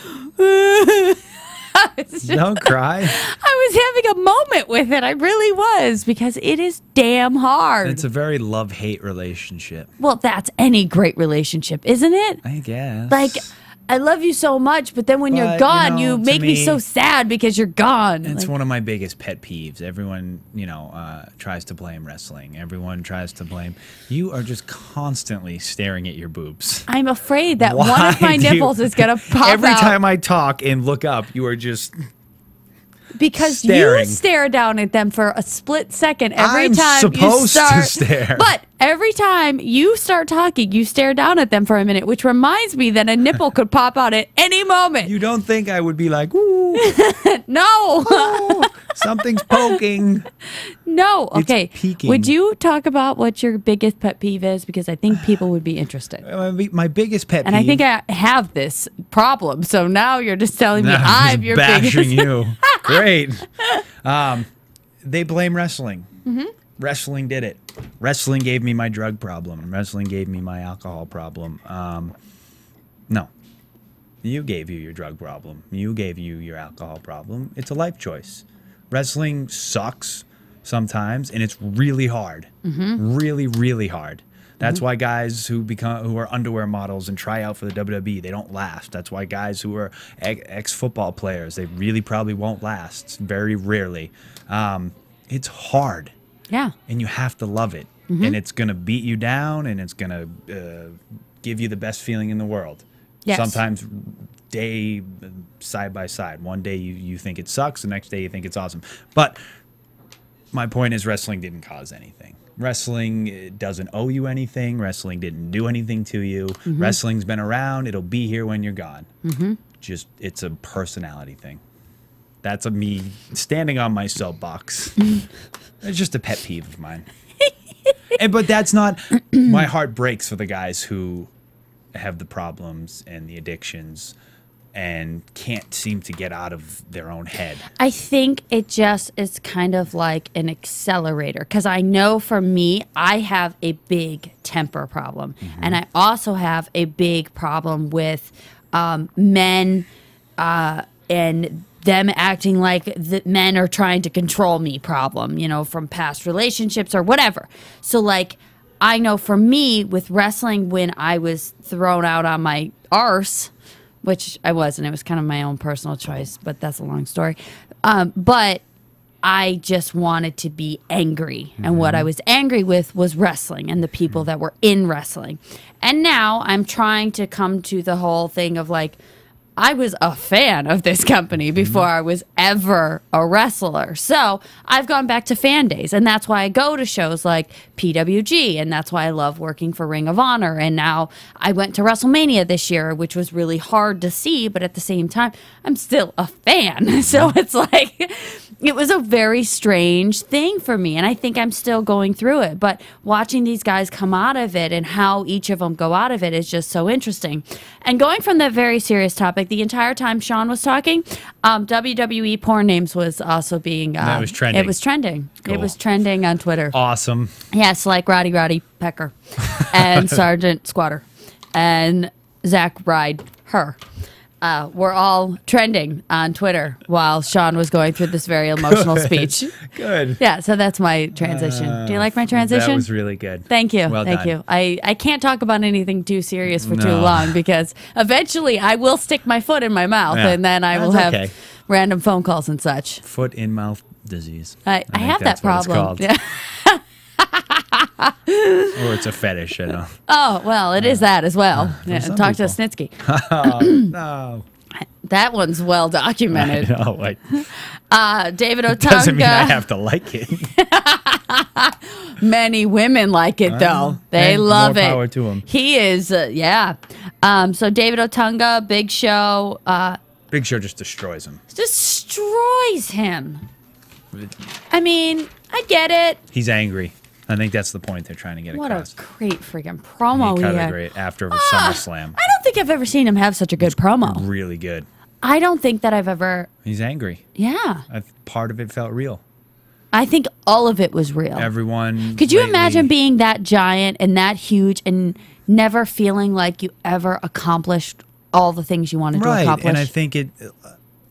Don't cry. I was having a moment with it. I really was, because it is damn hard. It's a very love-hate relationship. Well, that's any great relationship, isn't it? I guess. Like, I love you so much, but then when you're But, gone, you know, you to make me me, so sad because you're gone. It's Like, one of my biggest pet peeves. Everyone, tries to blame wrestling. Everyone tries to blame. You are just constantly staring at your boobs. I'm afraid that Why one of my do you- nipples is going to pop Every out. time I talk and look up, you are just Because staring. you stare down at them for a split second every I'm time you supposed to start. stare. But every time you start talking, you stare down at them for a minute, which reminds me that a nipple could pop out at any moment. You don't think I would be like, ooh, No, ooh, something's poking. no. It's Okay. peeking. Would you talk about what your biggest pet peeve is? Because I think people would be interested. My biggest pet And peeve. I think I have this problem. So now you're just telling me Now I'm just your bashing biggest. you. Great. They blame wrestling. Mm-hmm. Wrestling did it. Wrestling gave me my drug problem. Wrestling gave me my alcohol problem. No. You gave you your drug problem. You gave you your alcohol problem. It's a life choice. Wrestling sucks sometimes, and it's really hard. Really, really hard. That's why guys who are underwear models and try out for the WWE, they don't last. That's why guys who are ex-football players, they really probably won't last. Very rarely. It's hard. Yeah. And you have to love it. And it's going to beat you down, and it's going to give you the best feeling in the world. Yes. Sometimes side by side. One day you think it sucks, the next day you think it's awesome. But my point is wrestling didn't cause anything. Wrestling doesn't owe you anything. Wrestling didn't do anything to you. Wrestling's been around. It'll be here when you're gone. Just, it's a personality thing. That's me standing on my soapbox. It's just a pet peeve of mine. But that's not, my heart breaks for the guys who have the problems and the addictions and can't seem to get out of their own head. I think it just is kind of like an accelerator because I know for me, I have a big temper problem. And I also have a big problem with men and them acting like the men are trying to control me problem, you know, from past relationships or whatever. So like, I know for me with wrestling, when I was thrown out on my arse, which I wasn't, it was kind of my own personal choice, but that's a long story. But I just wanted to be angry. And what I was angry with was wrestling and the people that were in wrestling. And now I'm trying to come to the whole thing of like, I was a fan of this company before I was ever a wrestler. So I've gone back to fan days, and that's why I go to shows like PWG, and that's why I love working for Ring of Honor. And now I went to WrestleMania this year, which was really hard to see, but at the same time, I'm still a fan. So it's like, it was a very strange thing for me, and I think I'm still going through it. But watching these guys come out of it and how each of them go out of it is just so interesting. And going from that very serious topic, the entire time Sean was talking, WWE porn names was also being... That was trending. It was trending. Cool. It was trending on Twitter. Awesome. Yes, like Roddy Pecker and Sergeant Squatter and Zach Ride, her. Were all trending on Twitter while Sean was going through this very emotional speech. Good. Yeah, so that's my transition. Do you like my transition? That was really good. Thank you. Well Thank done. you. I can't talk about anything too serious for too No. long because eventually I will stick my foot in my mouth Yeah. and then I will That's have okay. random phone calls and such. Foot in mouth disease. I think have that that's what it's problem. called. Yeah. Or it's a fetish, I know. Oh, well, it is that as well. Yeah, some talk to people. Snitsky. No. That one's well documented. No, wait. David Otunga. Doesn't mean I have to like it. Many women like it though. They Hey, love more it. power to 'em. He is, yeah. So David Otunga, Big Show, Big Show just destroys him. destroys him. I mean, I get it. He's angry. I think that's the point they're trying to get What a across. great freaking promo He he cut had. it great after SummerSlam. I don't think I've ever seen him have such a good promo. Really good. I don't think that I've ever. He's angry. Yeah, Part of it felt real. I think all of it was real. Everyone. Could you lately- imagine being that giant and that huge and never feeling like you ever accomplished all the things you wanted to Right, accomplish? and I think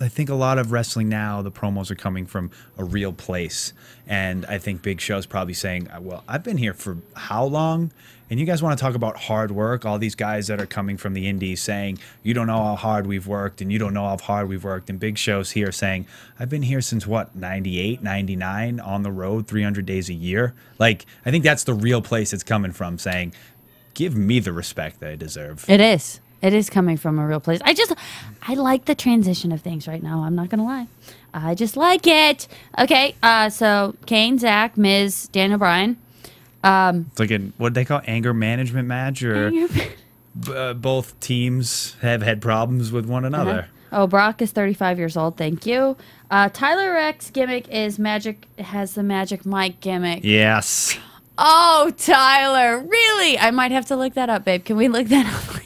think a lot of wrestling now, the promos are coming from a real place. And I think Big Show's probably saying, well, I've been here for how long? And you guys want to talk about hard work? All these guys that are coming from the indies saying, you don't know how hard we've worked, and you don't know how hard we've worked. And Big Show's here saying, I've been here since, what, 98, 99, on the road, 300 days a year? Like, I think that's the real place it's coming from, saying, give me the respect that I deserve. It is. It is coming from a real place. I like the transition of things right now. I'm not going to lie. I just like it. Okay, so Kane, Zach, Miz, Daniel Bryan. It's like what they call anger management match, or both teams have had problems with one another. Oh, Brock is 35 years old. Thank you. Tyler Rex gimmick is magic. Has the Magic Mike gimmick. Yes. Oh, Tyler, really? I might have to look that up, babe. Can we look that up later?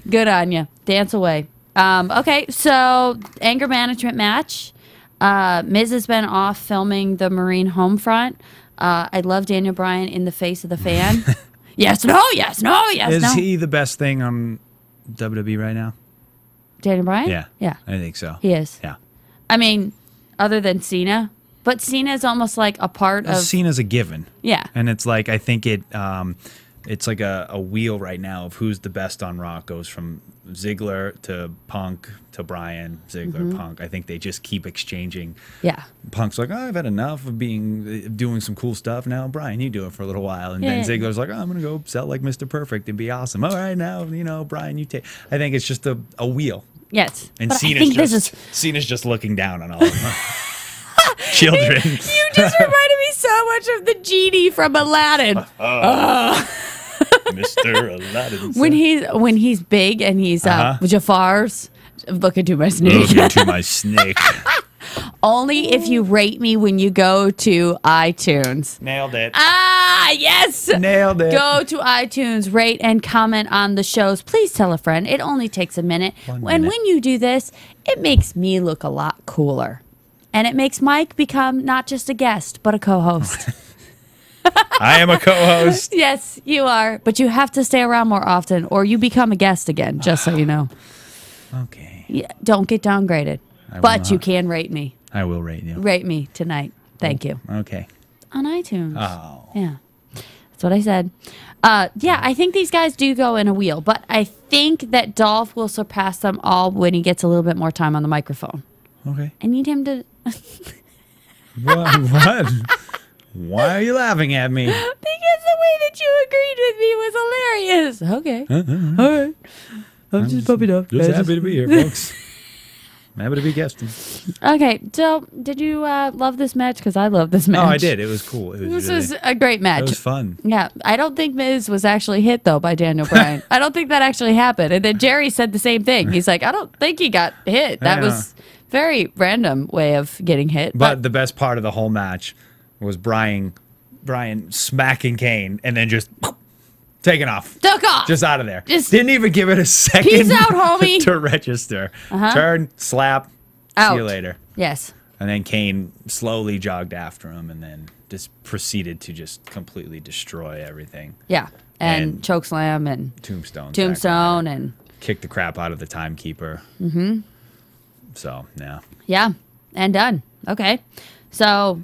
Good on you. Dance away. Okay, so anger management match. Miz has been off filming the Marine home front. I love Daniel Bryan in the face of the fan. Yes, no, yes, no, yes, no. Is he the best thing on WWE right now? Daniel Bryan? Yeah. Yeah. I think so. He is. Yeah. I mean, other than Cena. But Cena's almost like a part of... Cena's a given. Yeah. And it's like, I think it's like a wheel right now of who's the best on Raw. Goes from Ziggler to Punk to Bryan, Ziggler, Punk. I think they just keep exchanging. Yeah. Punk's like, oh, I've had enough of doing some cool stuff now. Bryan, you do it for a little while. And then Ziggler's like, oh, I'm going to go sell like Mr. Perfect and be awesome. All right, now, Bryan, you take... I think it's just a wheel. Yes. And but Cena's just looking down on all of them. Children. You just reminded me so much of the genie from Aladdin. Mr. Aladdin. When he's big and he's Jafar's, look into my snake. Look into my snake. Only if you rate me when you go to iTunes. Nailed it. Ah, yes. Nailed it. Go to iTunes, rate and comment on the shows. Please tell a friend. It only takes a minute. And when you do this, it makes me look a lot cooler. And it makes Mike become not just a guest, but a co-host. I am a co-host. Yes, you are. But you have to stay around more often, or you become a guest again, just so you know. Okay. Yeah, don't get downgraded. But you can rate me. I will rate you. Rate me tonight. Thank you. Okay. On iTunes. Oh. Yeah. That's what I said. Yeah, I think these guys do go in a wheel, but I think that Dolph will surpass them all when he gets a little bit more time on the microphone. Okay. I need him to... What? Why are you laughing at me? Because the way that you agreed with me was hilarious. Okay. All right. I'm just pumping up. Just happy to be here, folks. I'm happy to be guesting. Okay, so did you love this match? Because I love this match. Oh, I did. It was cool. This was a great match. It was fun. Yeah, I don't think Miz was actually hit, though, by Daniel Bryan. I don't think that actually happened. And then Jerry said the same thing. He's like, I don't think he got hit. That was very random way of getting hit. But the best part of the whole match was Bryan smacking Kane and then just taking off. Took off. Just out of there. Just didn't even give it a second peace out, homie. to register. Turn, slap, out. See you later. Yes. And then Kane slowly jogged after him and then just proceeded to just completely destroy everything. Yeah. And chokeslam and Tombstone and kick the crap out of the timekeeper. Mm-hmm. So, yeah. Yeah. And done. Okay. So,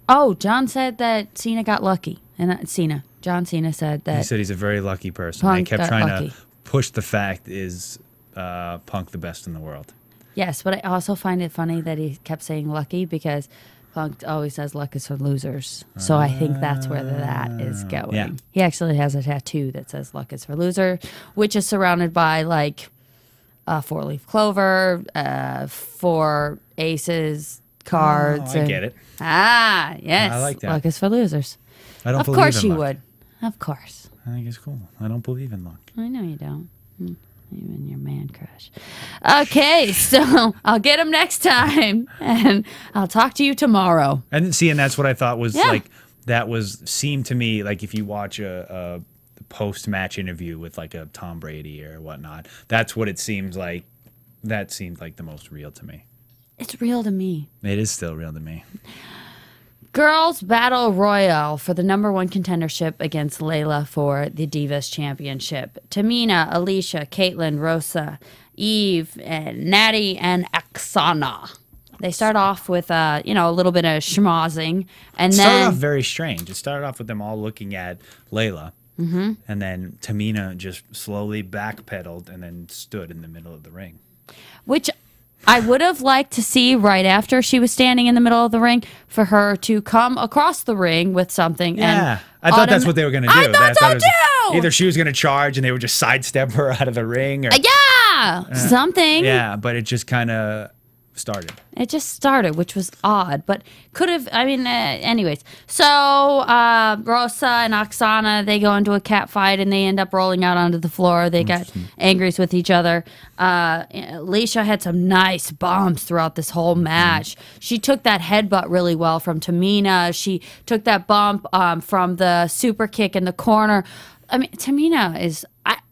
John said that Cena got lucky. And John Cena said that. He said he's a very lucky person. Punk They kept trying lucky. to push the fact is Punk the best in the world. Yes, but I also find it funny that he kept saying lucky because Punk always says luck is for losers. So I think that's where that is going. Yeah. He actually has a tattoo that says luck is for loser, which is surrounded by like a 4-leaf clover, 4 aces, cards. I get it. Ah, yes. I like that. Luck is for losers. I don't Of believe course in you luck. would. Of course. I think it's cool. I don't believe in luck. I know you don't. Even your man crush. Okay, so I'll get him next time, and I'll talk to you tomorrow. And that's what I thought was like, seemed to me like if you watch a post-match interview with like a Tom Brady or whatnot, that's what it seems like. That seemed like the most real to me. It's real to me. It is still real to me. Girls Battle Royale for the #1 contendership against Layla for the Divas Championship. Tamina, Alicia, Caitlin, Rosa, Eve, and Natty, and Oksana. They start off with a little bit of schmozzing, and It then started off very strange. It started off with them all looking at Layla, and then Tamina just slowly backpedaled and then stood in the middle of the ring. which I would have liked to see right after she was standing in the middle of the ring for her to come across the ring with something. Yeah, and I thought that's what they were going to do. I thought so too. Either she was going to charge and they would just sidestep her out of the ring, or something. Yeah, but it just kind of started. It just started, which was odd, but could have, anyways. So, Rosa and Oksana, they go into a cat fight and they end up rolling out onto the floor. They got angry with each other. Alicia had some nice bumps throughout this whole match. She took that headbutt really well from Tamina. She took that bump from the super kick in the corner. I mean, Tamina is...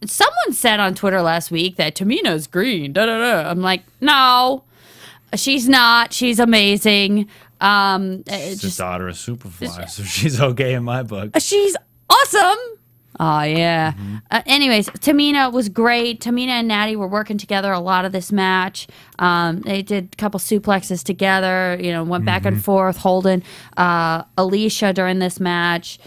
someone said on Twitter last week that Tamina's green. I'm like, no. She's not. She's amazing. She's the daughter of Superfly, so she's okay in my book. She's awesome. Oh, yeah. Anyways, Tamina was great. Tamina and Natty were working together a lot of this match. They did a couple suplexes together, went back and forth, holding Alicia during this match.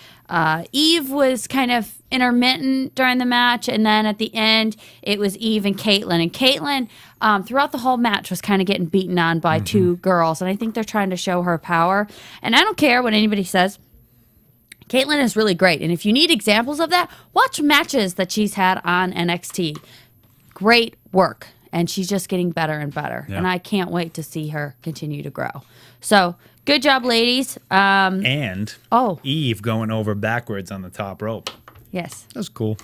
Eve was kind of intermittent during the match, and then at the end, it was Eve and Caitlin. And Caitlin, throughout the whole match, was kind of getting beaten on by two girls, and I think they're trying to show her power. And I don't care what anybody says. Caitlin is really great, and if you need examples of that, watch matches that she's had on NXT. Great work, and she's just getting better and better, and I can't wait to see her continue to grow. So, good job, ladies. And Eve going over backwards on the top rope. Yes. That's cool.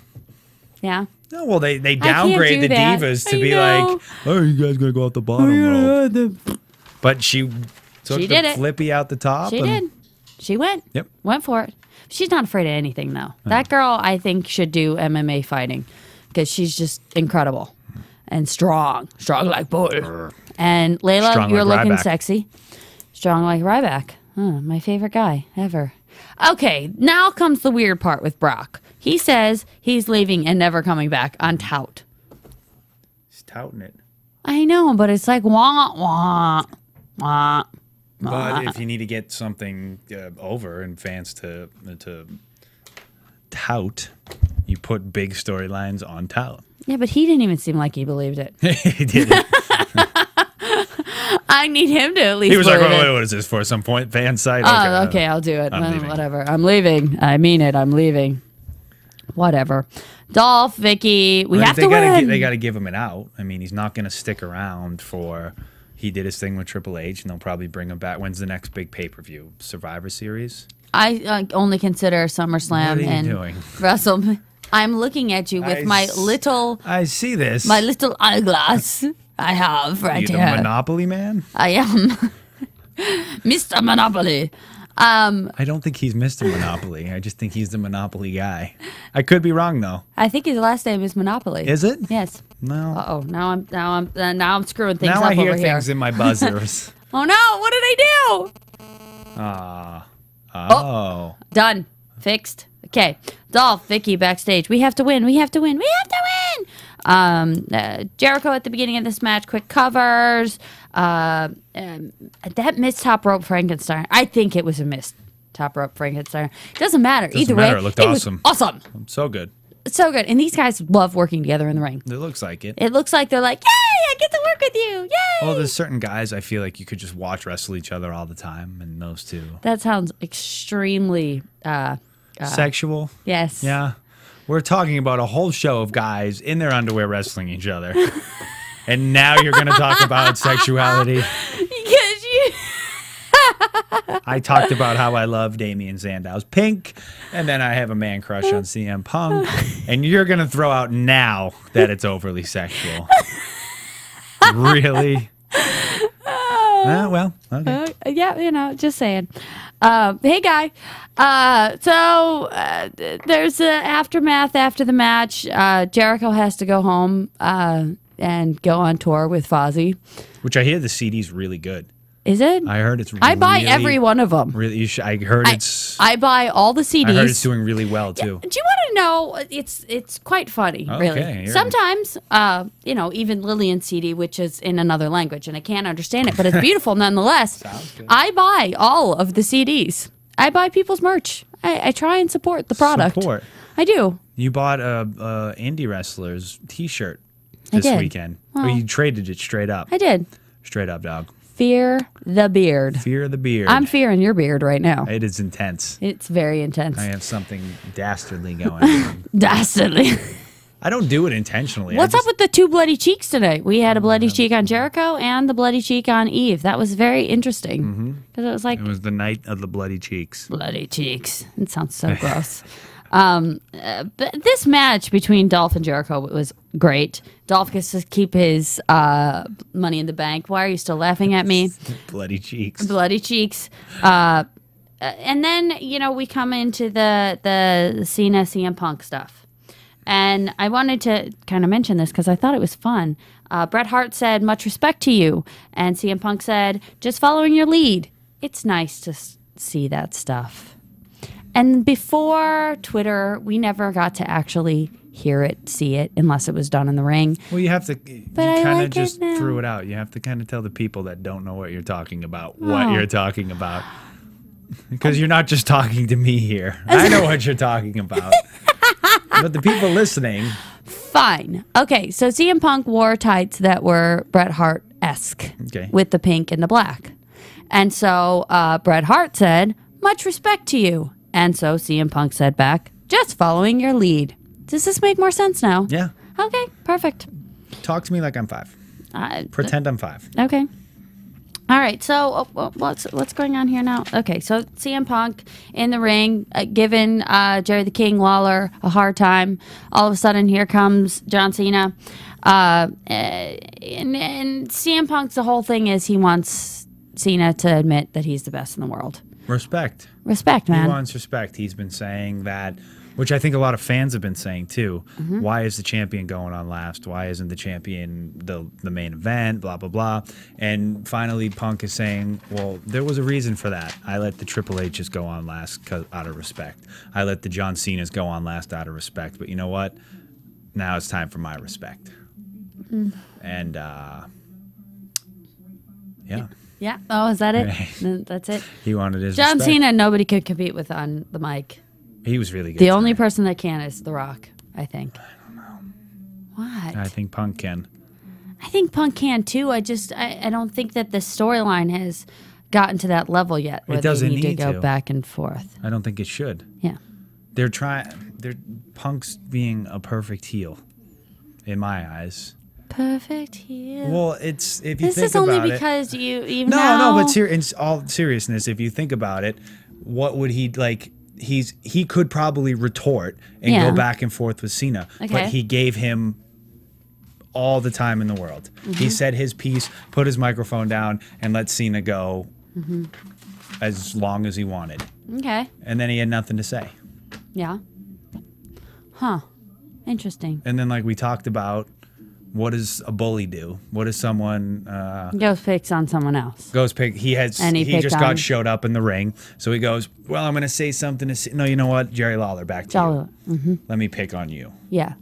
Yeah. No, well, they downgrade the divas to be like, oh, you guys going to go out the bottom rope. But she took the flippy out the top. She did. She went. Yep. Went for it. She's not afraid of anything, though. That girl, I think, should do MMA fighting because she's just incredible and strong. Strong like bull. And Layla, Strong you're like looking Ryback. sexy. Strong like Ryback. My favorite guy ever. Okay, now comes the weird part with Brock. He says he's leaving and never coming back on tout. He's touting it. I know, but it's like wah, wah, wah. But if you need to get something over and fans to tout, you put big storylines on tout. Yeah, but he didn't even seem like he believed it. He didn't. I need him to at least. He was like, believe "Wait, it. what is this for? Some point fan site?" Oh, okay, I'll do it. Whatever. I'm leaving. I mean it. I'm leaving. Whatever. Dolph, Vicky, we have to win. They got to give him an out. I mean, he's not going to stick around for. He did his thing with Triple H, and they'll probably bring him back. When's the next big pay-per-view? Survivor Series? I only consider SummerSlam What are you and doing? WrestleMania. I'm looking at you with my little. I see this. My little eyeglass. I have right you the here. Monopoly man? I am Mr. Monopoly. I don't think he's Mr. Monopoly. I just think he's the Monopoly guy. I could be wrong though. I think his last name is Monopoly. Is it? Yes. No. Uh-oh. Now I'm screwing things now up I hear over here. things in my buzzers. Oh no! What did I do? Oh. Done. Fixed. Okay. Dolph, Vicky backstage. We have to win. We have to win. We have to win. Jericho at the beginning of this match, quick covers. That missed top rope Frankenstein. I think it was a missed top rope Frankenstein. It doesn't matter. Either way, it looked awesome. Awesome. So good. It's so good. And these guys love working together in the ring. It looks like it. It looks like they're like, yay, I get to work with you. Yay. Well, there's certain guys I feel like you could just watch wrestle each other all the time, and those two. That sounds extremely sexual. Yes. Yeah. We're talking about a whole show of guys in their underwear wrestling each other. And now you're going to talk about sexuality. Because you... I talked about how I love Damian Sandow's pink, and then I have a man crush on CM Punk, and you're going to throw out now that it's overly sexual. Really? Well, okay. Yeah, just saying. Hey, guy. So there's an aftermath after the match. Jericho has to go home and go on tour with Fozzy. Which I hear the CD's really good. Is it? I heard it's. I buy every one of them. Really, I heard it's. I buy all the CDs. I heard it's doing really well too. Do you want to know? It's quite funny, really. Okay, sometimes, even Lillian's CD, which is in another language, and I can't understand it, but it's beautiful nonetheless. Sounds good. I buy all of the CDs. I buy people's merch. I try and support the product. Support. I do. You bought a indie wrestler's T-shirt this weekend. Well, or you traded it straight up. I did. Straight up, dog. Fear the beard. Fear the beard. I'm fearing your beard right now. It is intense. It's very intense. I have something dastardly going on. Dastardly. I don't do it intentionally. What's up with the 2 bloody cheeks tonight? We had a bloody cheek on Jericho and the bloody cheek on Eve. That was very interesting. Because it was like... It was the night of the bloody cheeks. Bloody cheeks. It sounds so gross. But this match between Dolph and Jericho was great. Dolph gets to keep his money in the bank. Why are you still laughing at me? Bloody cheeks. Bloody cheeks. And then, we come into the Cena CM Punk stuff. And I wanted to kind of mention this because I thought it was fun. Bret Hart said, much respect to you. And CM Punk said, just following your lead. It's nice to see that stuff. And before Twitter, we never got to actually hear it, see it, unless it was done in the ring. Well, you have to, you I kind of like just it now. threw it out. You have to kind of tell the people that don't know what you're talking about what you're talking about. Because you're not just talking to me here. I know what you're talking about. But the people listening. Fine. Okay, so CM Punk wore tights that were Bret Hart-esque with the pink and the black. And so Bret Hart said, much respect to you. And so CM Punk said back, just following your lead. Does this make more sense now? Yeah. Okay, perfect. Talk to me like I'm 5. Pretend I'm 5. Okay. All right, so what's going on here now? Okay, so CM Punk in the ring, giving Jerry the King Lawler a hard time. All of a sudden, here comes John Cena. And CM Punk's the whole thing is he wants Cena to admit that he's the best in the world. Respect. Respect, man. He wants respect. He's been saying that, which I think a lot of fans have been saying too. Why is the champion going on last? Why isn't the champion the main event? Blah, blah, blah. And finally, Punk is saying, well, there was a reason for that. I let the Triple H's go on last out of respect. I let the John Cena's go on last out of respect. But you know what? Now it's time for my respect. And, yeah. Yeah. Oh, is that it? That's it. He wanted his John respect. Cena, nobody could compete with on the mic. He was really good. The only person that can is The Rock, I think. I don't know. What? I think Punk can. I think Punk can too. I don't think that the storyline has gotten to that level yet where It doesn't they need to need go to. back and forth. I don't think it should. Yeah. They're Punk's being a perfect heel, in my eyes. Perfect heel. Well, it's if you This think is only about because you No, but in all seriousness, if you think about it, what would he like? He could probably retort and go back and forth with Cena, but he gave him all the time in the world. He said his piece, put his microphone down, and let Cena go as long as he wanted. Okay. And then he had nothing to say. Yeah. Huh. Interesting. And then, like we talked about, what does a bully do? What does someone Goes picks on someone else. He just showed up in the ring, so he goes, well, I'm gonna say something to no, you know what, Jerry Lawler, back to you. Let me pick on you. Yeah.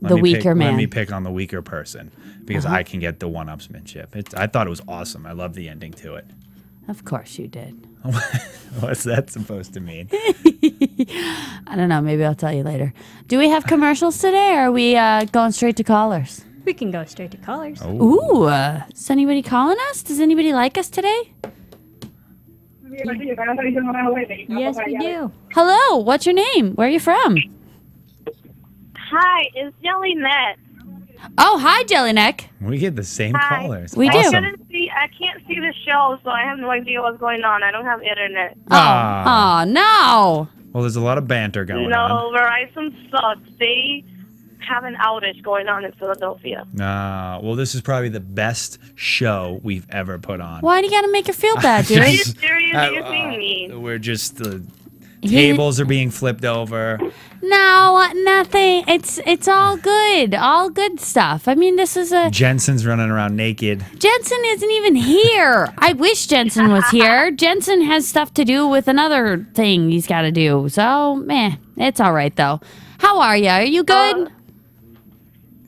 The weaker man. Let me pick on the weaker person because I can get the one-upsmanship. I thought it was awesome. I love the ending to it. Of course you did. What's that supposed to mean? I don't know. Maybe I'll tell you later. Do we have commercials today, or are we going straight to callers? We can go straight to callers. Ooh, is anybody calling us? Does anybody like us today? Yes, we do. Hello, what's your name? Where are you from? Hi, it's Jelly Net. Oh, hi, Jellyneck. We get the same Hi. callers. We do. Awesome. I can't see the show, so I have no idea what's going on. I don't have internet. Oh, no. Well, there's a lot of banter going on. No, Verizon sucks. They have an outage going on in Philadelphia. Well, this is probably the best show we've ever put on. Why do you got to make her feel bad, dude? Are you serious? You're being mean. We're just Tables are being flipped over. No, nothing. It's all good. All good stuff. I mean, this is a... Jensen's running around naked. Jensen isn't even here. I wish Jensen was here. Jensen has stuff to do with another thing he's got to do. So, meh. It's all right, though. How are you? Are you good?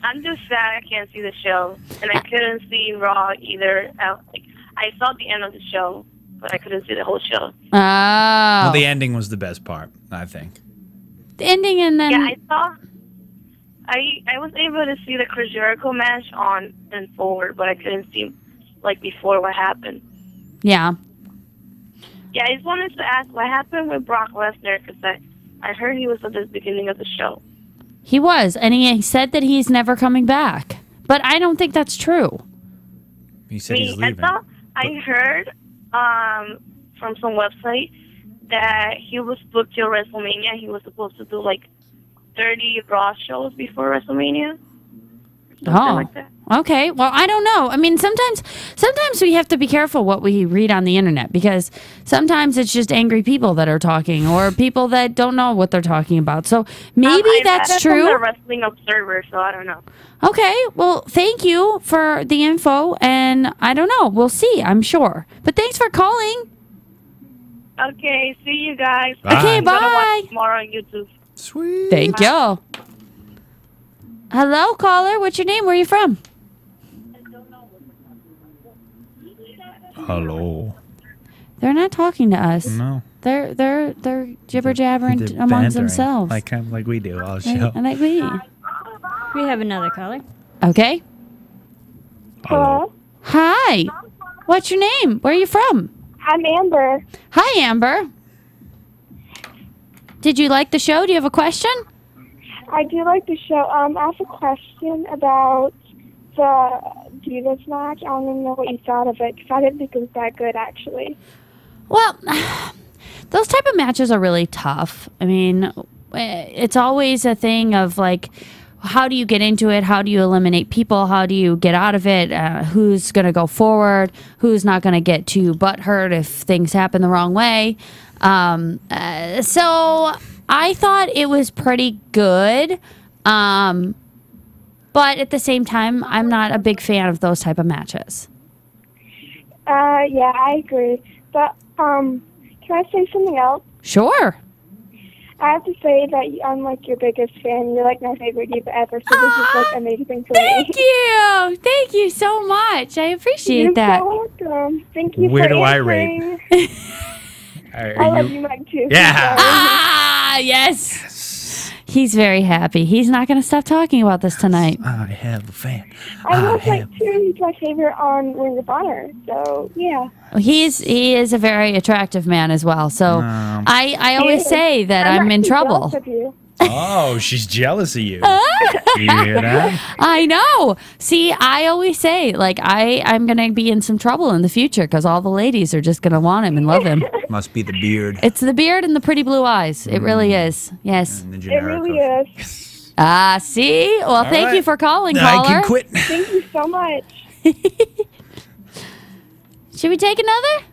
I'm just sad I can't see the show. And I couldn't see Raw either. I saw the end of the show, but I couldn't see the whole show. Oh. Well, the ending was the best part, I think. The ending and then... Yeah, I was able to see the Chris Jericho match on and forward, but I couldn't see, before what happened. Yeah. Yeah, I just wanted to ask what happened with Brock Lesnar, because I heard he was at the beginning of the show. He was, and he said that he's never coming back. But I don't think that's true. He said he's leaving. I heard from some website that he was booked till WrestleMania. He was supposed to do 30 Raw shows before WrestleMania. Something like that. Okay. Well, I don't know. I mean, sometimes we have to be careful what we read on the internet, because sometimes it's just angry people that are talking, or people that don't know what they're talking about. So maybe that's true. I'm a Wrestling Observer, so I don't know. Okay. Well, thank you for the info, and I don't know. We'll see, I'm sure. But thanks for calling. Okay. See you guys. Bye. Okay, I'm gonna bye. watch tomorrow on YouTube. Sweet. Thank you. Hello, caller. What's your name? Where are you from? Hello. They're not talking to us. No. They're jibber jabbering They're amongst bantering, themselves. like we do all show. Like we. We have another caller. Okay. Hello. Hi. What's your name? Where are you from? I'm Amber. Hi, Amber. Did you like the show? Do you have a question? I do like the show. I have a question about the Divas match. I want to know what you thought of it, because I didn't think it was that good, actually. Well, those type of matches are really tough. I mean, it's always a thing of how do you get into it? How do you eliminate people? How do you get out of it? Who's going to go forward? Who's not going to get too butthurt if things happen the wrong way? So I thought it was pretty good. But at the same time, I'm not a big fan of those type of matches. Yeah, I agree. But, can I say something else? Sure. I have to say that I'm your biggest fan. You're my favorite diva ever. So this is amazing for me. Thank you. Thank you so much. I appreciate that. You're so welcome. Thank you Where for do I answering. rate? I love you, Mike, too. Yeah. Ah, yes. He's very happy. He's not going to stop talking about this tonight. I have a fan. I was too. He's my favorite on Ring of Honor. So yeah. He is a very attractive man as well. So I always say that I'm in trouble. Jealous of you. Oh, she's jealous of you. You hear that? I know. See, I always say, I'm going to be in some trouble in the future because all the ladies are just going to want him and love him. Must be the beard. It's the beard and the pretty blue eyes. It really is. Yes. And the It really is. See? Well, thank you for calling, I caller. can quit. Thank you so much. Should we take another?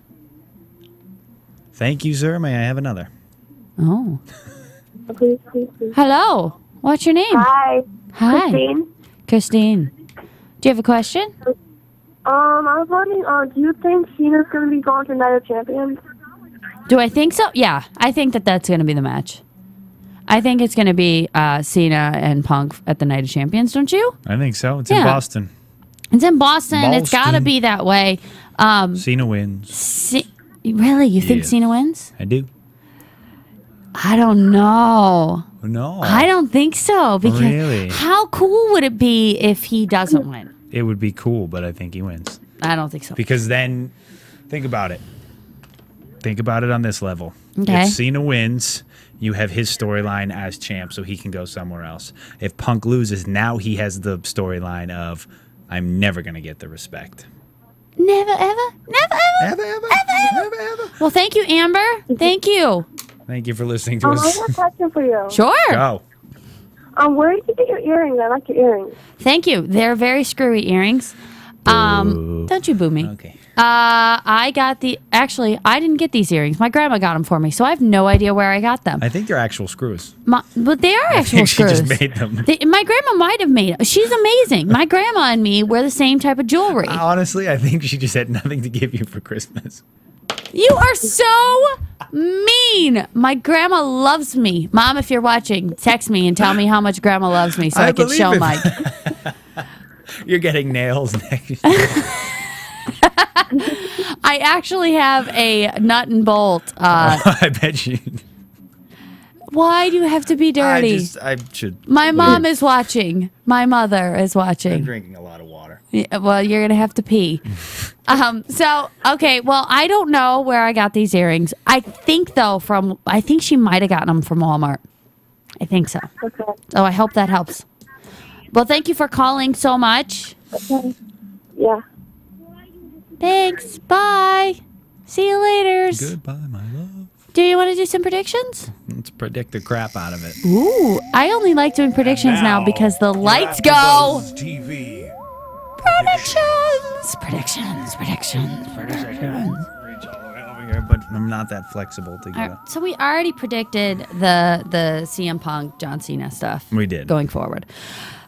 Thank you, sir. May I have another? Oh. Please. Hello. What's your name? Hi. Hi. Christine. Christine. Do you have a question? I was wondering, do you think Cena's going to be going to Night of Champions? Do I think so? Yeah, I think that's going to be the match. I think it's going to be Cena and Punk at the Night of Champions, don't you? I think so. It's in Boston. It's in Boston. It's got to be that way. Cena wins. Really? You think Cena wins? I do. I don't know. No. I don't think so. Because Really? how cool would it be if he doesn't win? It would be cool, but I think he wins. I don't think so. Because then, think about it. Think about it on this level. Okay. If Cena wins, you have his storyline as champ, so he can go somewhere else. If Punk loses, now he has the storyline of, I'm never going to get the respect. Never, ever? Never, ever? Ever. Well, thank you, Amber. Thank you. Thank you for listening to I us. have a question for you. Sure. Go. Where did you get your earrings? I like your earrings. Thank you. They're very screwy earrings. Don't you boo me. Okay. I didn't get these earrings. My grandma got them for me, so I have no idea where I got them. I think they're actual screws. But they are actual screws. She just made them. My grandma might have made them. She's amazing. My grandma and me wear the same type of jewelry. Honestly, I think she just had nothing to give you for Christmas. You are so mean. My grandma loves me. Mom, if you're watching, text me and tell me how much grandma loves me so I can show Mike. You're getting nails next. I actually have a nut and bolt. I bet you. Why do you have to be dirty? I should. My mom is watching. My mother is watching. I'm drinking a lot of water. Yeah, well, you're going to have to pee. Okay, well, I don't know where I got these earrings. I think, though, I think she might have gotten them from Walmart. I think so. Okay. Oh, I hope that helps. Well, thank you for calling so much. Okay. Yeah. Thanks. Bye. See you later. Goodbye, my love. Do you want to do some predictions? Let's predict the crap out of it. Ooh, I only like doing predictions now because the lights go. AfterBuzz TV. Predictions. Reach all the way over here, but I'm not that flexible to get So we already predicted the CM Punk John Cena stuff. We did. Going forward.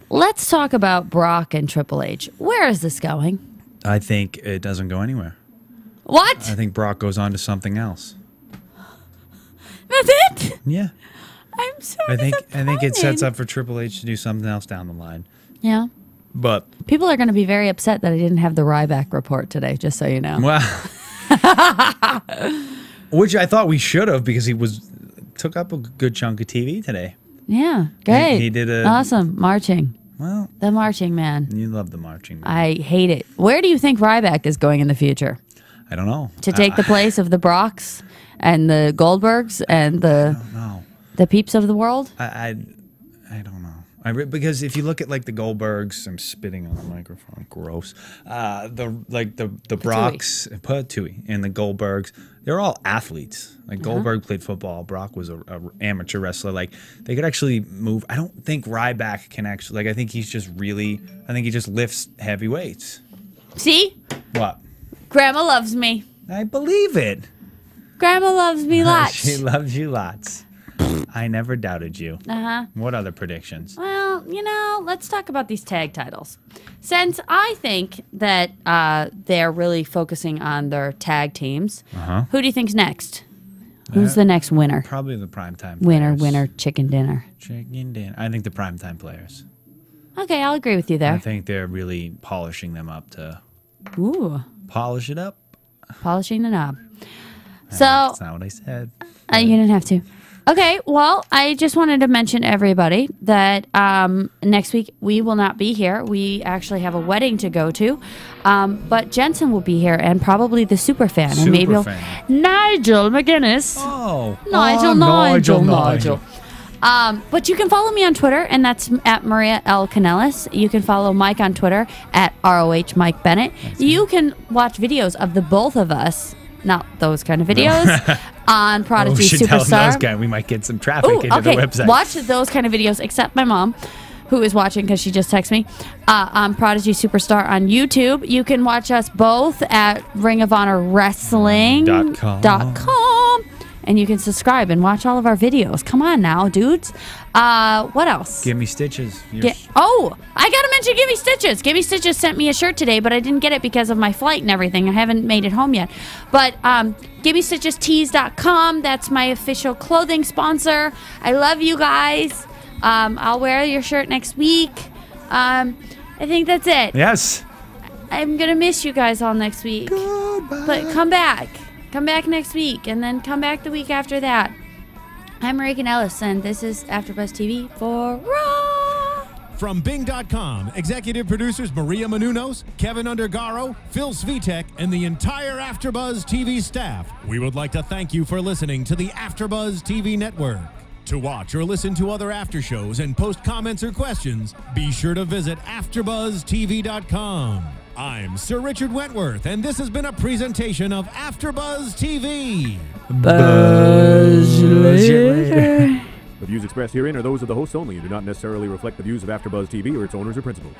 Let's talk about Brock and Triple H. Where is this going? I think it doesn't go anywhere. What? I think Brock goes on to something else. That's it? Yeah. I'm so I think it sets disappointed. up for Triple H to do something else down the line. Yeah. But People are going to be very upset that I didn't have the Ryback report today, just so you know. well, which I thought we should have because he took up a good chunk of TV today. Yeah, great. He did awesome marching. Well, The marching man. you love the marching. I hate it. Where do you think Ryback is going in the future? I don't know. To take the place of the Brocks and the Goldbergs and the Peeps of the world? I don't know. Because if you look at like the Goldbergs, I'm spitting on the microphone. Gross. The Brocks, Tui, and the Goldbergs, they're all athletes. Like Goldberg played football. Brock was a amateur wrestler. Like they could actually move. I don't think Ryback can actually. Like I think he just lifts heavy weights. See? What? Grandma loves me. I believe it. Grandma loves me lots. She loves you lots. I never doubted you. Uh-huh. What other predictions? Well, let's talk about these tag titles. Since I think that they're really focusing on their tag teams, who do you think's next? Who's the next winner? Probably the primetime players. Winner, chicken dinner. Chicken dinner. I think the primetime players. Okay, I'll agree with you there. I think they're really polishing them up to polish it up. Polishing the knob. So That's not what I said. you didn't have to. Okay, well, I just wanted to mention everybody that next week we will not be here. We actually have a wedding to go to, but Jensen will be here and probably the super fan. And maybe Nigel McGuinness. Oh, Nigel. But you can follow me on Twitter, and that's at Maria L. Kanellis. You can follow Mike on Twitter at ROH Mike Bennett. You can watch videos of the both of us, not those kind of videos, on Prodigy we should tell them Superstar. those guys. We might get some traffic into the website. Watch those kind of videos, except my mom, who is watching because she just texted me, on Prodigy Superstar on YouTube. You can watch us both at Ring of Honor Wrestling.com. And you can subscribe and watch all of our videos. Come on now, dudes. What else? Give me stitches. I gotta mention Gimme Stitches. Gimme Stitches sent me a shirt today, but I didn't get it because of my flight and everything. I haven't made it home yet. But GimmeStitchesTees.com. That's my official clothing sponsor. I love you guys. I'll wear your shirt next week. I think that's it. Yes. I'm gonna miss you guys all next week. Goodbye. But come back. Come back next week, and then come back the week after that. I'm Maria Kanellis, and this is AfterBuzz TV for Raw. From Bing.com, executive producers Maria Menounos, Kevin Undergaro, Phil Svitek, and the entire AfterBuzz TV staff, we would like to thank you for listening to the AfterBuzz TV network. To watch or listen to other after shows and post comments or questions, be sure to visit AfterBuzzTV.com. I'm Sir Richard Wentworth, and this has been a presentation of AfterBuzz TV. Buzz later. The views expressed herein are those of the hosts only and do not necessarily reflect the views of AfterBuzz TV or its owners or principals.